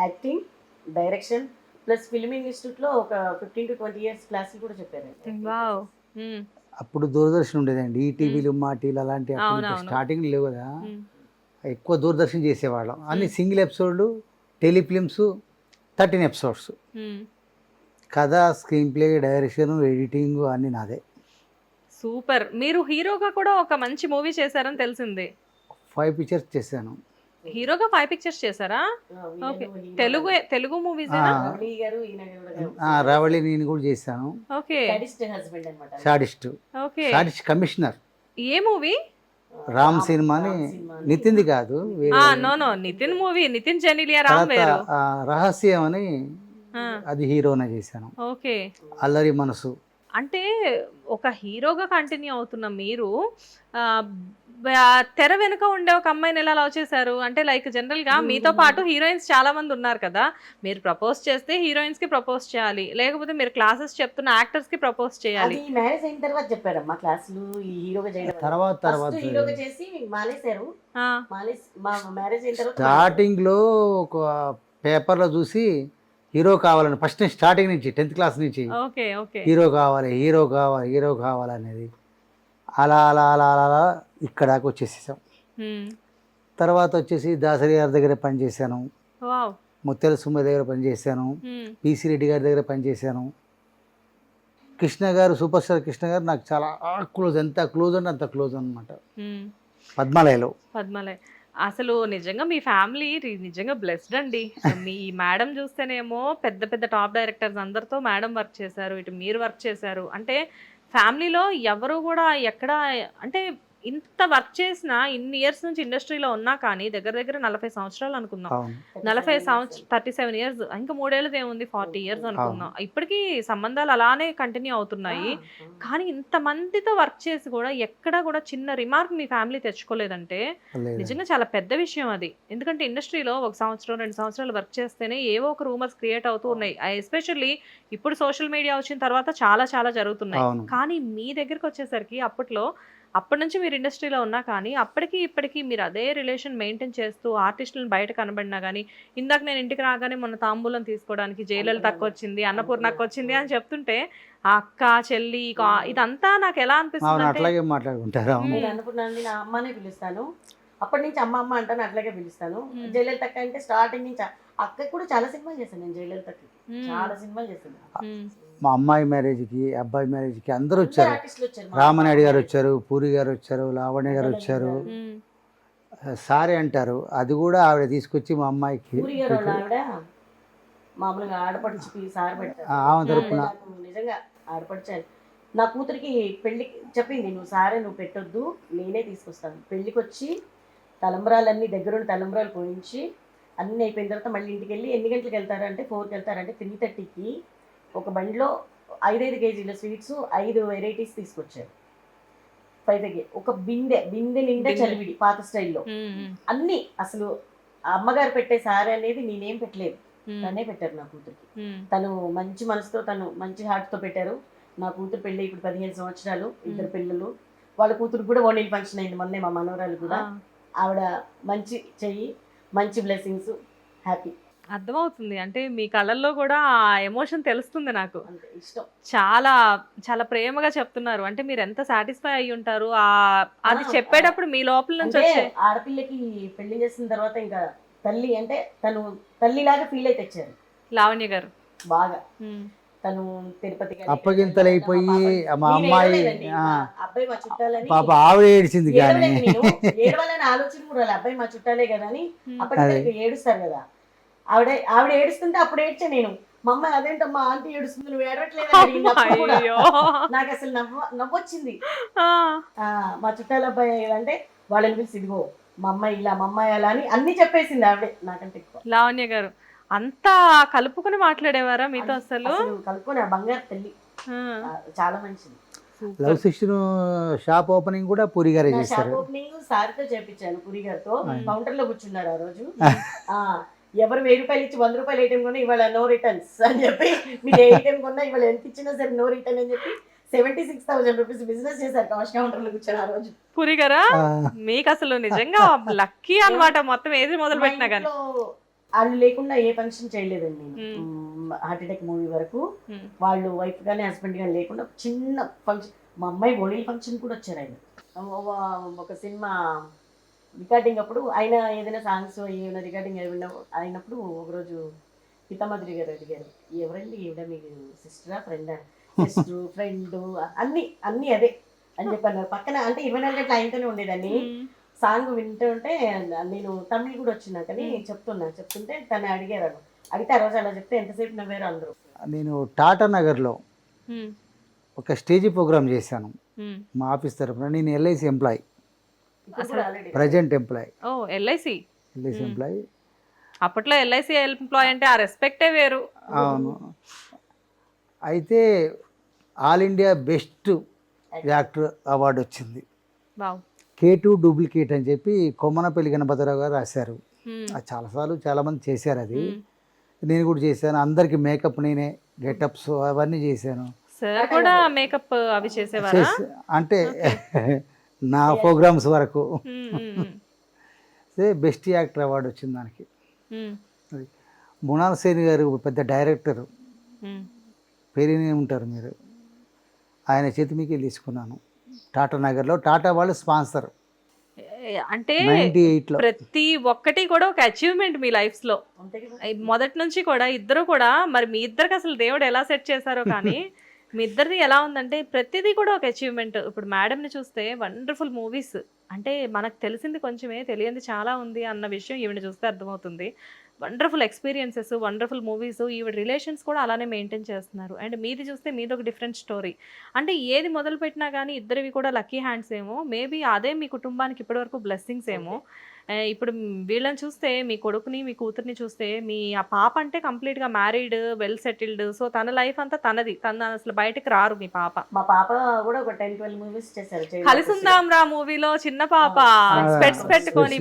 acting, direction plus filming institute లో ఒక 15 to 20 years క్లాసులు కూడా చెప్పారు. వావ్. అప్పుడు దూరదర్శన్ ఉండేదండి, ఈటీవీలు మా టీవీలు అలాంటి స్టార్టింగ్ లేవు కదా. ఎక్కువ దూరదర్శన్ చేసేవాళ్ళం. అన్ని సింగిల్ ఎపిసోడ్లు, టెలిఫిలిమ్స్ 13 ఎపిసోడ్స్. కథ, స్క్రీన్ ప్లే, డైరెక్షన్, ఎడిటింగ్ అన్ని నాదే. సూపర్. మీరు హీరోగా కూడా ఒక మంచి మూవీ చేశారని తెలిసింది. 5 పిక్చర్స్ చేశాను. హీరోగా 5 పిక్చర్స్ చేశారా? ఓకే. తెలుగు మూవీస్ రావళి నేను కూడా చేశాను. Okay. Sadist. Okay. Sadist commissioner. ఏ మూవీ? రామ్ సినిమా అని, నితిన్ది కాదు. నో నితిన్ మూవీ, నితిన్ జెనిలియా రామ్ వేరు. రహస్యం అని అది హీరోనే చేశాను. ఓకే. అల్లరి మనసు. అంటే ఒక హీరోగా కంటిన్యూ అవుతున్న మీరు తెర వెనుక ఉండే ఒక అమ్మాయిని ఎలా లవ్ చేశారు? అంటే లైక్ జనరల్ గా మీతో పాటు హీరోయిన్స్ చాలా మంది ఉన్నారు కదా, మీరు ప్రపోజ్ చేస్తే హీరోయిన్స్ కి ప్రపోజ్ చేయాలి, లేకపోతే మీరు క్లాసెస్ చెప్తున్న యాక్టర్స్ కి ప్రపోజ్ చేయాలి. మ్యారేజ్ అయిన తర్వాత చెప్పారమ్మా క్లాసులు హీరోగా చేయడం. తర్వాత హీరోగా చేసి మానేశారు. మ్యారేజ్ అయిన తర్వాత స్టార్టింగ్ లో ఒక పేపర్ లో చూసి హీరో కావాలని, ఫస్ట్ స్టార్టింగ్ నుంచి 10th క్లాస్ నుంచి హీరో కావాలి అనేది అలా అలా అలా అలా ఇక్కడ దాకా వచ్చేసేసాం. తర్వాత వచ్చేసి దాసరి గారి దగ్గర పనిచేశాను, ముత్యాల సుమ్మ దగ్గర పనిచేశాను, పిసి రెడ్డి గారి దగ్గర పనిచేశాను. కృష్ణ గారు, సూపర్ స్టార్ కృష్ణ గారు నాకు చాలా క్లోజ్, ఎంత క్లోజ్ అంటే అంత క్లోజ్ అనమాట. పద్మాలయలో. అసలు నిజంగా మీ ఫ్యామిలీ నిజంగా బ్లెస్డ్ అండి. మీ మేడం చూస్తేనేమో పెద్ద పెద్ద టాప్ డైరెక్టర్స్ అందరితో మేడం వర్క్ చేశారు, ఇటు మీరు వర్క్ చేశారు. అంటే ఫ్యామిలీలో ఎవరు కూడా ఎక్కడ అంటే ఇంత వర్క్ చేసినా ఇన్ని ఇయర్స్ నుంచి ఇండస్ట్రీలో ఉన్నా కానీ దగ్గర దగ్గర 40 సంవత్సరాలు అనుకుందాం. అవును 40 సంవత్సరం 37 ఇయర్స్, ఇంకా 3 ఏళ్ళది ఏముంది 40 ఇయర్స్ అనుకుందాం. ఇప్పటికీ సంబంధాలు అలానే కంటిన్యూ అవుతున్నాయి. కానీ ఇంతమందితో వర్క్ చేసి కూడా ఎక్కడా కూడా చిన్న రిమార్క్ మీ ఫ్యామిలీ తెచ్చుకోలేదంటే లేదు. నిజంగా చాలా పెద్ద విషయం అది. ఎందుకంటే ఇండస్ట్రీలో 1 సంవత్సరం 2 సంవత్సరాలు వర్క్ చేస్తేనే ఏవో ఒక రూమర్స్ క్రియేట్ అవుతూ ఉన్నాయి. ఎస్పెషల్లీ ఇప్పుడు సోషల్ మీడియా వచ్చిన తర్వాత చాలా చాలా జరుగుతున్నాయి. అవును. కానీ మీ దగ్గరికి వచ్చేసరికి అప్పటి నుంచి మీరు ఇండస్ట్రీలో ఉన్నా కానీ అప్పటికి ఇప్పటికీ మీరు అదే రిలేషన్ మెయింటైన్ చేస్తూ ఆర్టిస్టులను బయట కనబడినా కానీ, ఇందాక నేను ఇంటికి రాగానే మొన్న తాంబూలం తీసుకోవడానికి జయలలితకు వచ్చింది, అన్నపూర్ణకు వచ్చింది అని చెప్తుంటే ఆ అక్క చెల్లి ఇదంతా నాకు ఎలా అవును అనిపిస్తుంది అంటే అట్లాగే మాట్లాడుకుంటారు. అవును నేను అనుకున్నాను, నా అమ్మనే పిలుస్తాను, అప్పటి నుంచి అమ్మ అమ్మ అంటాను, అట్లాగే పిలుస్తాను. జయలలిత అక్క అంటే స్టార్టింగ్ నుంచి అక్కకి కూడా చాలా సినిమాలు చేశాను నేను. జయలలితకి చాలా సినిమాలు చేశాను. మా అమ్మాయి మ్యారేజ్కి అబ్బాయి మ్యారేజ్కి అందరూ వచ్చారు. ఆర్టిస్టులు వచ్చారు. రామనాయుడు గారు వచ్చారు, పూరి గారు వచ్చారు, లావణ్య గారు వచ్చారు. సారీ అంటారు, అది కూడా ఆవిడ తీసుకొచ్చి మా అమ్మాయికి పూరి గారు వాళ్ళ ఆవిడ మామూలుగా ఆడపడిచి సార్ పెడతారు. ఆమె తరపున నాకు నిజంగా ఆడపడిచాను. నా కూతురికి పెళ్లికి చెప్పింది, నువ్వు సారే నువ్వు పెట్టొద్దు, నేనే తీసుకొస్తాను. పెళ్లికి వచ్చి తలంబ్రాలన్నీ దగ్గరుండి తలంబ్రాలు పోయించి అన్నీ అయిపోయిన తర్వాత మళ్ళీ ఇంటికి వెళ్ళి ఎన్ని గంటలకు వెళ్తారంటే 4కి వెళ్తారంటే 3:30కి ఒక బండిలో 5 కేజీల స్వీట్స్ 5 వెరైటీస్ తీసుకొచ్చారు. 5కి ఒక బిందె నిండా చలివిడి పాత స్టైల్లో అన్నీ. అసలు ఆ అమ్మగారు పెట్టే సారీ అనేది నేనేం పెట్టలేదు, తనే పెట్టారు నా కూతురికి. తను మంచి మనసుతో, తను మంచి హార్ట్తో పెట్టారు. నా కూతురు పెళ్ళి ఇప్పుడు 15 సంవత్సరాలు, 2 పిల్లలు. వాళ్ళ కూతురు కూడా ఓణీల ఫంక్షన్ అయింది మొన్నే, మా మనవరాలు కూడా. ఆవిడ మంచి చెయ్యి, మంచి బ్లెస్సింగ్స్, హ్యాపీ. అర్థమవుతుంది. అంటే మీ కళ్ళల్లో కూడా ఆ ఎమోషన్ తెలుస్తుంది నాకు. అంతే ఇష్టం. చాలా చాలా ప్రేమగా చెప్తున్నారు. అంటే మీరు ఎంత సాటిస్ఫై అయ్యి ఉంటారు అది చెప్పేటప్పుడు మీ లోపల నుంచి అంటే వచ్చే. ఆడపిల్లకి పెళ్లి చేసిన తర్వాత ఇంకా తల్లి అంటే తను తల్లిలాగా ఫీల్ అయితే తెచ్చారు లావణ్య గారు బాగా. తను తిరుపతి అప్పగింతలు అయిపోయి మా అమ్మాయి అబ్బాయి మా చుట్టాలని పాప ఆవిడ ఏడ్చింది కానీ ఏడవాలని ఆలోచన కూడా రాలే. అబ్బాయి మా చుట్టాలే కదా అని. అప్పటికి ఏడుస్తారు కదా, ఆవిడ ఏడుస్తుంటే అప్పుడు ఏడ్చా నేను. మా అమ్మ అదేంటమ్మా ఆంటీ ఏడుస్తుంది నువ్వు ఏడవట్లేదు అని అడిగింది. అప్పుడు కూడా నాకు అసలు నవ్వొచ్చింది. మా చుట్టాల అబ్బాయి అంటే వాళ్ళని పిలిచి ఇదిగో మా అమ్మాయి ఇలా, మా అమ్మాయి అలా అని అన్ని చెప్పేసింది ఆవిడే నాకంటే ఎక్కువ. లావణ్య గారు అంతా కలుపుకొని మాట్లాడేవారా మీతో? అసలు కలుపుకొని ఆ బంగారు తల్లి చాలా మంచిది. లవ్ సిక్స్టీన్ షాప్ ఓపెనింగ్ కూడా పూరి గారే చేశారు. షాప్ ఓపెనింగ్ సార్తో చేపించాను, పూరి గారితో. కౌంటర్ లో కూర్చున్నారు ఆ రోజు. ఎవరు 1000 రూపాయలు ఇచ్చి 100 రూపాయలు ఏటీఎం కొన్నా ఇవాళ నో రిటర్న్స్ అని చెప్పి, మీరు ఏటీఎం కొన్నా ఇవాళ ఎంత ఇచ్చినా సరే నో రిటర్న్ అని చెప్పి 76,000 రూపీస్ బిజినెస్ చేశారు కాష్ కౌంటర్ లో కూర్చొని ఆ రోజు. పూరి గారా మీకు అసలు నిజంగా లక్కీ అన్నమాట. మొత్తం ఏది మొదలు పెట్టినా కానీ వాళ్ళు లేకుండా ఏ ఫంక్షన్ చేయలేదండి నేను. హార్ట్ అటాక్ మూవీ వరకు వాళ్ళు వైఫ్ గానీ హస్బెండ్ గానీ లేకుండా చిన్న ఫంక్షన్. మా అమ్మాయి ఓణీల ఫంక్షన్ కూడా వచ్చారు ఆయన. ఒక సినిమా రికార్డింగ్ అప్పుడు ఆయన ఏదైనా సాంగ్స్ ఏమైనా రికార్డింగ్ అయినప్పుడు ఒకరోజు పితామధురి గారు అడిగారు, ఎవరండి ఈవిడ మీకు సిస్టరా ఫ్రెండా? సిస్టర్ ఫ్రెండ్ అన్ని అదే అని చెప్పాను. పక్కన అంటే 24 గంటలు ఆయనతోనే ఉండేదాన్ని. సాంగ్ వింటుంటే నేను తమిళ్ కూడా వచ్చినా కానీ చెప్తుంటే తను అడిగారు. అడిగితే ఆ రోజు అలా చెప్తే ఎంతసేపు నవ్వారు అందరూ. నేను టాటా నగర్లో ఒక స్టేజ్ ప్రోగ్రామ్ చేశాను మా ఆఫీస్ తరఫున. నేను LIC employee, present employee. LIC employee. అప్పట్లో ఎల్ఐసి ఎంప్లాయీ అంటే ఆ రెస్పెక్టే వేరు. అవును. అయితే all India best actor award వచ్చింది. K2 డూప్లికేట్ అని చెప్పి కొమ్మనపల్లి గణపతిరావు గారు రాశారు. అది చాలామంది చేశారు. అది నేను కూడా చేశాను. అందరికి మేకప్ నేనే, గెటప్స్ అవన్నీ చేశాను. సార్ కూడా మేకప్ అవి చేసేవారా? అంటే నా ప్రోగ్రామ్స్ వరకు బెస్ట్ యాక్టర్ అవార్డు వచ్చింది దానికి. మృణాల్ సేన్ గారు పెద్ద డైరెక్టర్, పేరునే ఉంటారు మీరు, ఆయన చేతి మీకు తీసుకున్నాను టాటా నగర్లో. టాటా వాళ్ళు స్పాన్సర్. అంటే 98లో ప్రతి ఒక్కటి కూడా ఒక అచీవ్మెంట్ మీ లైఫ్ లో. మొదటి నుంచి కూడా ఇద్దరు కూడా, మరి మీ ఇద్దరికి అసలు దేవుడు ఎలా సెట్ చేశారో కానీ మీ ఇద్దరిది ఎలా ఉందంటే ప్రతిదీ కూడా ఒక అచీవ్మెంట్. ఇప్పుడు మేడంని చూస్తే వండర్ఫుల్ మూవీస్, అంటే మనకు తెలిసింది కొంచెమే, తెలియంది చాలా ఉంది అన్న విషయం ఈవిడ చూస్తే అర్థమవుతుంది. వండర్ఫుల్ ఎక్స్పీరియన్సెస్, వండర్ఫుల్ మూవీస్, ఈవిడ రిలేషన్స్ కూడా అలానే మెయింటైన్ చేస్తున్నారు. అండ్ మీది చూస్తే మీది ఒక డిఫరెంట్ స్టోరీ. అంటే ఏది మొదలు పెట్టినా కానీ ఇద్దరివి కూడా లక్కీ హ్యాండ్స్ ఏమో, మేబీ అదే మీ కుటుంబానికి ఇప్పటివరకు బ్లెస్సింగ్స్ ఏమో. ఇప్పుడు వీళ్ళని చూస్తే, మీ కొడుకుని మీ కూతుర్ని చూస్తే, మీ ఆ పాప అంటే కంప్లీట్గా మ్యారీడ్, వెల్ సెటిల్డ్. సో తన లైఫ్ అంతా తనది, తన అసలు బయటకు రారు మీ పాప. మా పాప కూడా ఒక 10-12 మూవీస్ చేశారు. కలిసుందాం రా మూవీలో చిన్న పాప స్పెట్స్ పెట్టుకొని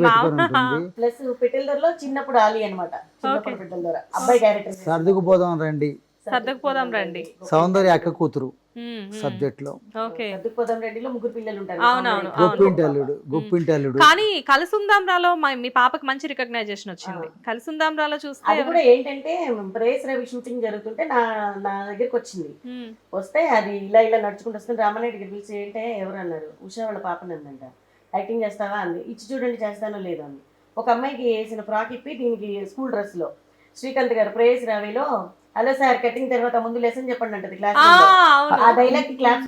ప్లస్ పిటిల్దర్లో చిన్నప్పుడు ఆలి అనమాట, చిన్నప్పుడు పిటిల్దర్ అబ్బాయి క్యారెక్టర్. సర్దుకుపోదాం రండి, సర్దుకుపోదాం రండి, సౌందర్య అక్క కూతురు సబ్జెక్ట్ లో. సర్దుకుపోదాం రండిలో 3 పిల్లలు ఉంటారు. అవునవును. గుప్పింటల్లుడు. కానీ కలిసుందాం రాలో మీ పాపకి మంచి రికగ్నైజేషన్ వచ్చింది. కలిసుందాం రాలో చూస్తే అది కూడా ఏంటంటే ప్రేయస్ రవి షూటింగ్ జరుగుతుంటే నా దగ్గరికి వచ్చింది. వస్తే అది ఇలా నడుచుకుంటూ వస్తుంది. రామారెడ్డి దగ్గర పిలిచి ఏంటంటే ఎవరు అన్నారు, ఉషా వాళ్ళ పాపని అందంట, యాక్టింగ్ చేస్తావా అంది. ఇచ్చి చూడండి చేస్తానో లేదో అంది. ఒక అమ్మాయికి వేసిన ఫ్రాక్ ఇప్పి దీనికి స్కూల్ డ్రెస్ లో శ్రీకాంత్ గారు ప్రేయస్ రవిలో హలో సార్ కటింగ్ తర్వాత ముందు లెసన్ చెప్పండి అంటది క్లాస్. ఆ డైలాగ్ కి క్లాస్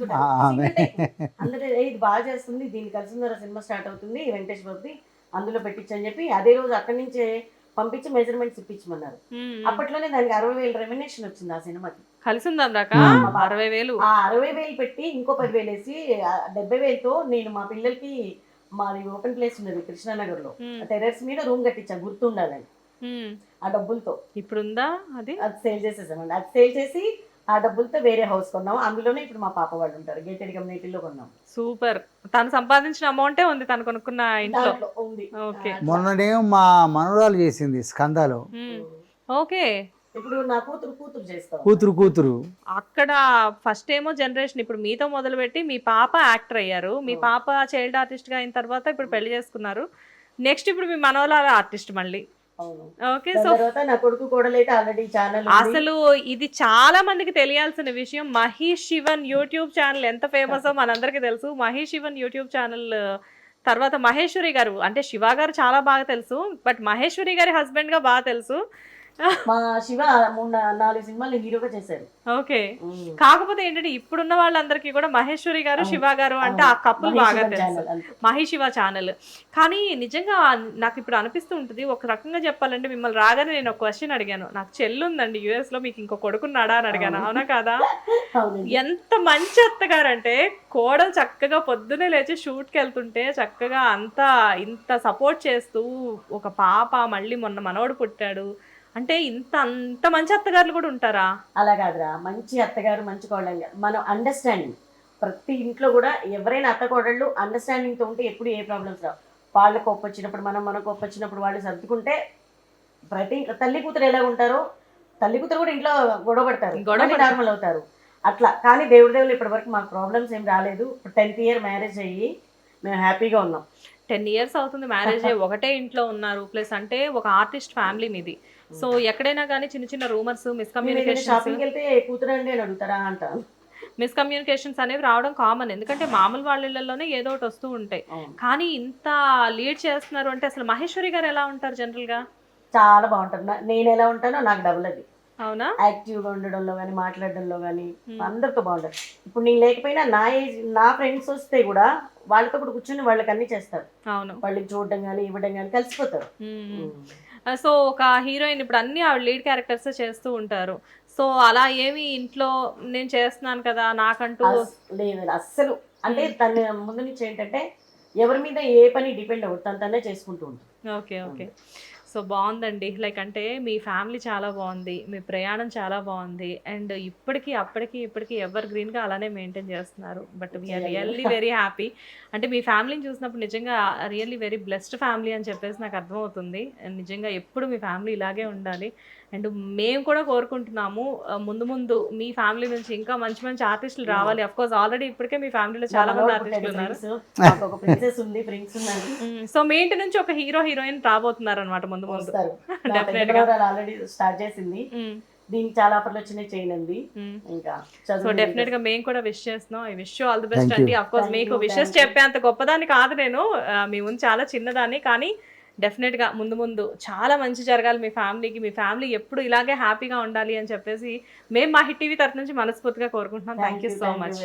అందరూ ఇది బాగా చేస్తుంది, దీన్ని కలిసిందర సినిమా స్టార్ట్ అవుతుంది వెంకటేష్ బాబుది, అందులో పెట్టించని చెప్పి అదే రోజు అక్కడి నుంచే పంపించి మెజర్మెంట్స్ ఇప్పించమన్నారు. అప్పట్లోనే దానికి 60,000 రెమ్యునేషన్ వచ్చింది ఆ సినిమాకి. కలిసిందాం దాకా 60,000. ఆ 60,000 పెట్టి ఇంకో 10,000 వేసి 70,000తో నేను మా పిల్లలకి, మాది ఓపెన్ ప్లేస్ ఉన్నది కృష్ణానగర్ లో, టెర్రస్ మీద రూమ్ కట్టించా గుర్తుండాలని. ఆ డబ్బులతో ఇప్పుడుందా అది సేల్ చేసేసామండి. అది సేల్ చేసి ఆ డబ్బులతో వేరే హౌస్ కొన్నాం. అందులోనే ఇప్పుడు మా పాప వాళ్ళు ఉంటారు, గేటెడ్ కమ్యూనిటీలో కొన్నాం. సూపర్. తను సంపాదించిన అమౌంటే ఉంది తను కొనుక్కున్న ఇంట్లో ఉంది. మొన్ననే మా మనవరాలు చేసింది స్కందాలో. ఓకే. ఇప్పుడు నా కూతురు చేస్తాం. కూతురు అక్కడ ఫస్ట్ ఏమో జనరేషన్, ఇప్పుడు మీతో మొదలుపెట్టి మీ పాప యాక్టర్ అయ్యారు, మీ పాప చైల్డ్ ఆర్టిస్ట్ గా అయిన తర్వాత ఇప్పుడు పెళ్లి చేసుకున్నారు. నెక్స్ట్ ఇప్పుడు మీ మనవరాలు ఆర్టిస్ట్ మళ్ళీ. ఓకే. సో నా కొడుకు కోడలైతే ఆల్రెడీ ఛానల్. అసలు ఇది చాలా మందికి తెలియాల్సిన విషయం. మహేష్ శివన్ యూట్యూబ్ ఛానల్ ఎంత ఫేమస్ మనందరికీ తెలుసు. మహేష్ శివన్ యూట్యూబ్ ఛానల్ తర్వాత మహేశ్వరి గారు, అంటే శివ గారు చాలా బాగా తెలుసు, బట్ మహేశ్వరి గారి హస్బెండ్ గా బాగా తెలుసు. మా శివ 3-4 సినిమాలు హీరోగా చేశారు. ఓకే. కాకపోతే ఏంటంటే ఇప్పుడున్న వాళ్ళందరికీ కూడా మహేశ్వరి గారు శివ గారు అంటే ఆ కప్పులు బాగా తెలుసు, మహేష్ శివ ఛానల్. కానీ నిజంగా నాకు ఇప్పుడు అనిపిస్తూ ఉంటుంది, ఒక రకంగా చెప్పాలంటే మిమ్మల్ని రాగానే నేను ఒక క్వశ్చన్ అడిగాను, నాకు చెల్లుందండి US లో, మీకు ఇంకో కొడుకున్నాడా అని అడిగాను. అవునా కాదా? ఎంత మంచి అత్తగారు అంటే, కోడలు చక్కగా పొద్దునే లేచి షూట్కి వెళ్తుంటే చక్కగా అంతా ఇంత సపోర్ట్ చేస్తూ, ఒక పాప మళ్ళీ మొన్న మనవడు పుట్టాడు అంటే అంత మంచి అత్తగారులు కూడా ఉంటారా? అలా కాదురా, మంచి అత్తగారు మంచి కోడలు మనం అండర్స్టాండింగ్. ప్రతి ఇంట్లో కూడా ఎవరైనా అత్త కోడళ్ళు అండర్స్టాండింగ్ తో ఉంటే ఎప్పుడు ఏ ప్రాబ్లమ్స్ రావు. వాళ్ళ కోపం వచ్చినప్పుడు మన కోపం వచ్చినప్పుడు వాళ్ళు సర్దుకుంటే, ప్రతి తల్లి కూతురు ఎలా ఉంటారో తల్లి కూతురు కూడా ఇంట్లో గొడవ పడతారు, నార్మల్ అవుతారు అట్లా. కానీ దేవుడు ఇప్పటి వరకు మాకు ప్రాబ్లమ్స్ ఏం రాలేదు. 10th year మ్యారేజ్ అయ్యి మేము హ్యాపీగా ఉన్నాం. 10 years అవుతుంది మ్యారేజ్ అయ్యి, ఒకటే ఇంట్లో ఉన్నారు. ప్లస్ అంటే ఒక ఆర్టిస్ట్ ఫ్యామిలీ మీది. సో ఎక్కడైనా కానీ చిన్న చిన్న రూమర్స్, మిస్కమ్యూనికేషన్స్ అనేవి రావడం కామన్. ఎందుకంటే మామూలు వాళ్ళ ఇళ్లలోనే ఏదో ఒకటి వస్తూ ఉంటాయి. కానీ ఇంత లీడ్ చేస్తున్నారు అంటే, అసలు మహేశ్వరి గారు ఎలా ఉంటారు జనరల్ గా? చాలా బాగుంటారు. నేను ఎలా ఉంటానో నాకు డబుల్ అది. అవునా? యాక్టివ్గా ఉండడంలో కానీ, మాట్లాడడంలో కానీ అందరితో బాగుంటారు. ఇప్పుడు నేను లేకపోయినా నా ఏజ్ నా ఫ్రెండ్స్ వస్తే కూడా వాళ్ళతో కూడా కూర్చొని వాళ్ళకి అన్ని చేస్తారు. అవును. వాళ్ళకి చూడడం కానీ ఇవ్వడం కానీ కలిసిపోతారు. సో ఒక హీరోయిన్ ఇప్పుడు అన్ని ఆవిడ లీడ్ క్యారెక్టర్స్ చేస్తూ ఉంటారు. సో అలా ఏమి ఇంట్లో నేను చేస్తున్నాను కదా నాకంటూ లేదు అస్సలు. అంటే తన ముందు నుంచి ఏంటంటే ఎవరి మీద ఏ పని డిపెండ్ అవ్వదు, తనే చేసుకుంటూ ఉంటుంది. ఓకే. ఓకే. సో బాగుందండి. లైక్ అంటే మీ ఫ్యామిలీ చాలా బాగుంది, మీ ప్రయాణం చాలా బాగుంది, అండ్ ఇప్పటికీ ఎవర్ గ్రీన్గా అలానే మెయింటైన్ చేస్తున్నారు. But we are really very happy. అంటే మీ ఫ్యామిలీని చూసినప్పుడు నిజంగా రియల్లీ వెరీ బ్లెస్డ్ ఫ్యామిలీ అని చెప్పేసి నాకు అర్థమవుతుంది. నిజంగా ఎప్పుడు మీ ఫ్యామిలీ ఇలాగే ఉండాలి. అండ్ మేము కూడా కోరుకుంటున్నాము ముందు మీ ఫ్యామిలీ నుంచి ఇంకా మంచి మంచి ఆర్టిస్టులు రావాలి. అఫ్ కోర్స్ ఆల్రెడీ ఇప్పటికే మీ ఫ్యామిలీలో చాలా మంది ఆర్టిస్టులు ఉన్నారు. సో మీ ఇంటి నుంచి ఒక హీరో హీరోయిన్ రాబోతున్నారు అనమాట ముందు డెఫినెట్ గా. ఆల్రెడీ స్టార్ట్ చేసింది, దీనికి చాలా ఆఫర్లు వచ్చినాయి చేయనండి. ఇంకా సో డెఫినెట్ గా మేము కూడా విష్ చేస్తున్నాం. I wish you all the best అండి. అఫ్ కోర్స్ మీకు విషెస్ చెప్పే అంత గొప్పదాన్ని కాదు నేను, మీ ముందు చాలా చిన్నదాన్ని. కానీ డెఫినెట్గా ముందు చాలా మంచి జరగాలి మీ ఫ్యామిలీకి, మీ ఫ్యామిలీ ఎప్పుడు ఇలాగే హ్యాపీగా ఉండాలి అని చెప్పేసి మేము మా హిట్ టీవీ తరఫు నుంచి మనస్ఫూర్తిగా కోరుకుంటున్నాం. Thank you so much.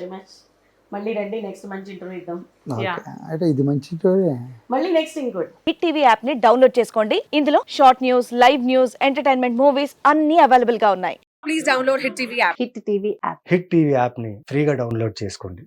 మళ్ళీ రండి, నెక్స్ట్ మంచి ఇంటర్వ్యూ ఇద్దాం. ఓకే. Yeah. అంటే ఇది మంచి స్టోరీ. మళ్ళీ నెక్స్ట్ ఇంకోటి. హిట్ టీవీ యాప్ ని డౌన్లోడ్ చేసుకోండి. ఇందులో short news, live news, entertainment movies అన్ని అవైలబుల్ గా ఉన్నాయి. Please download Hit TV app. Hit TV app. Hit TV యాప్ని ఫ్రీగా డౌన్లోడ్ చేసుకోండి.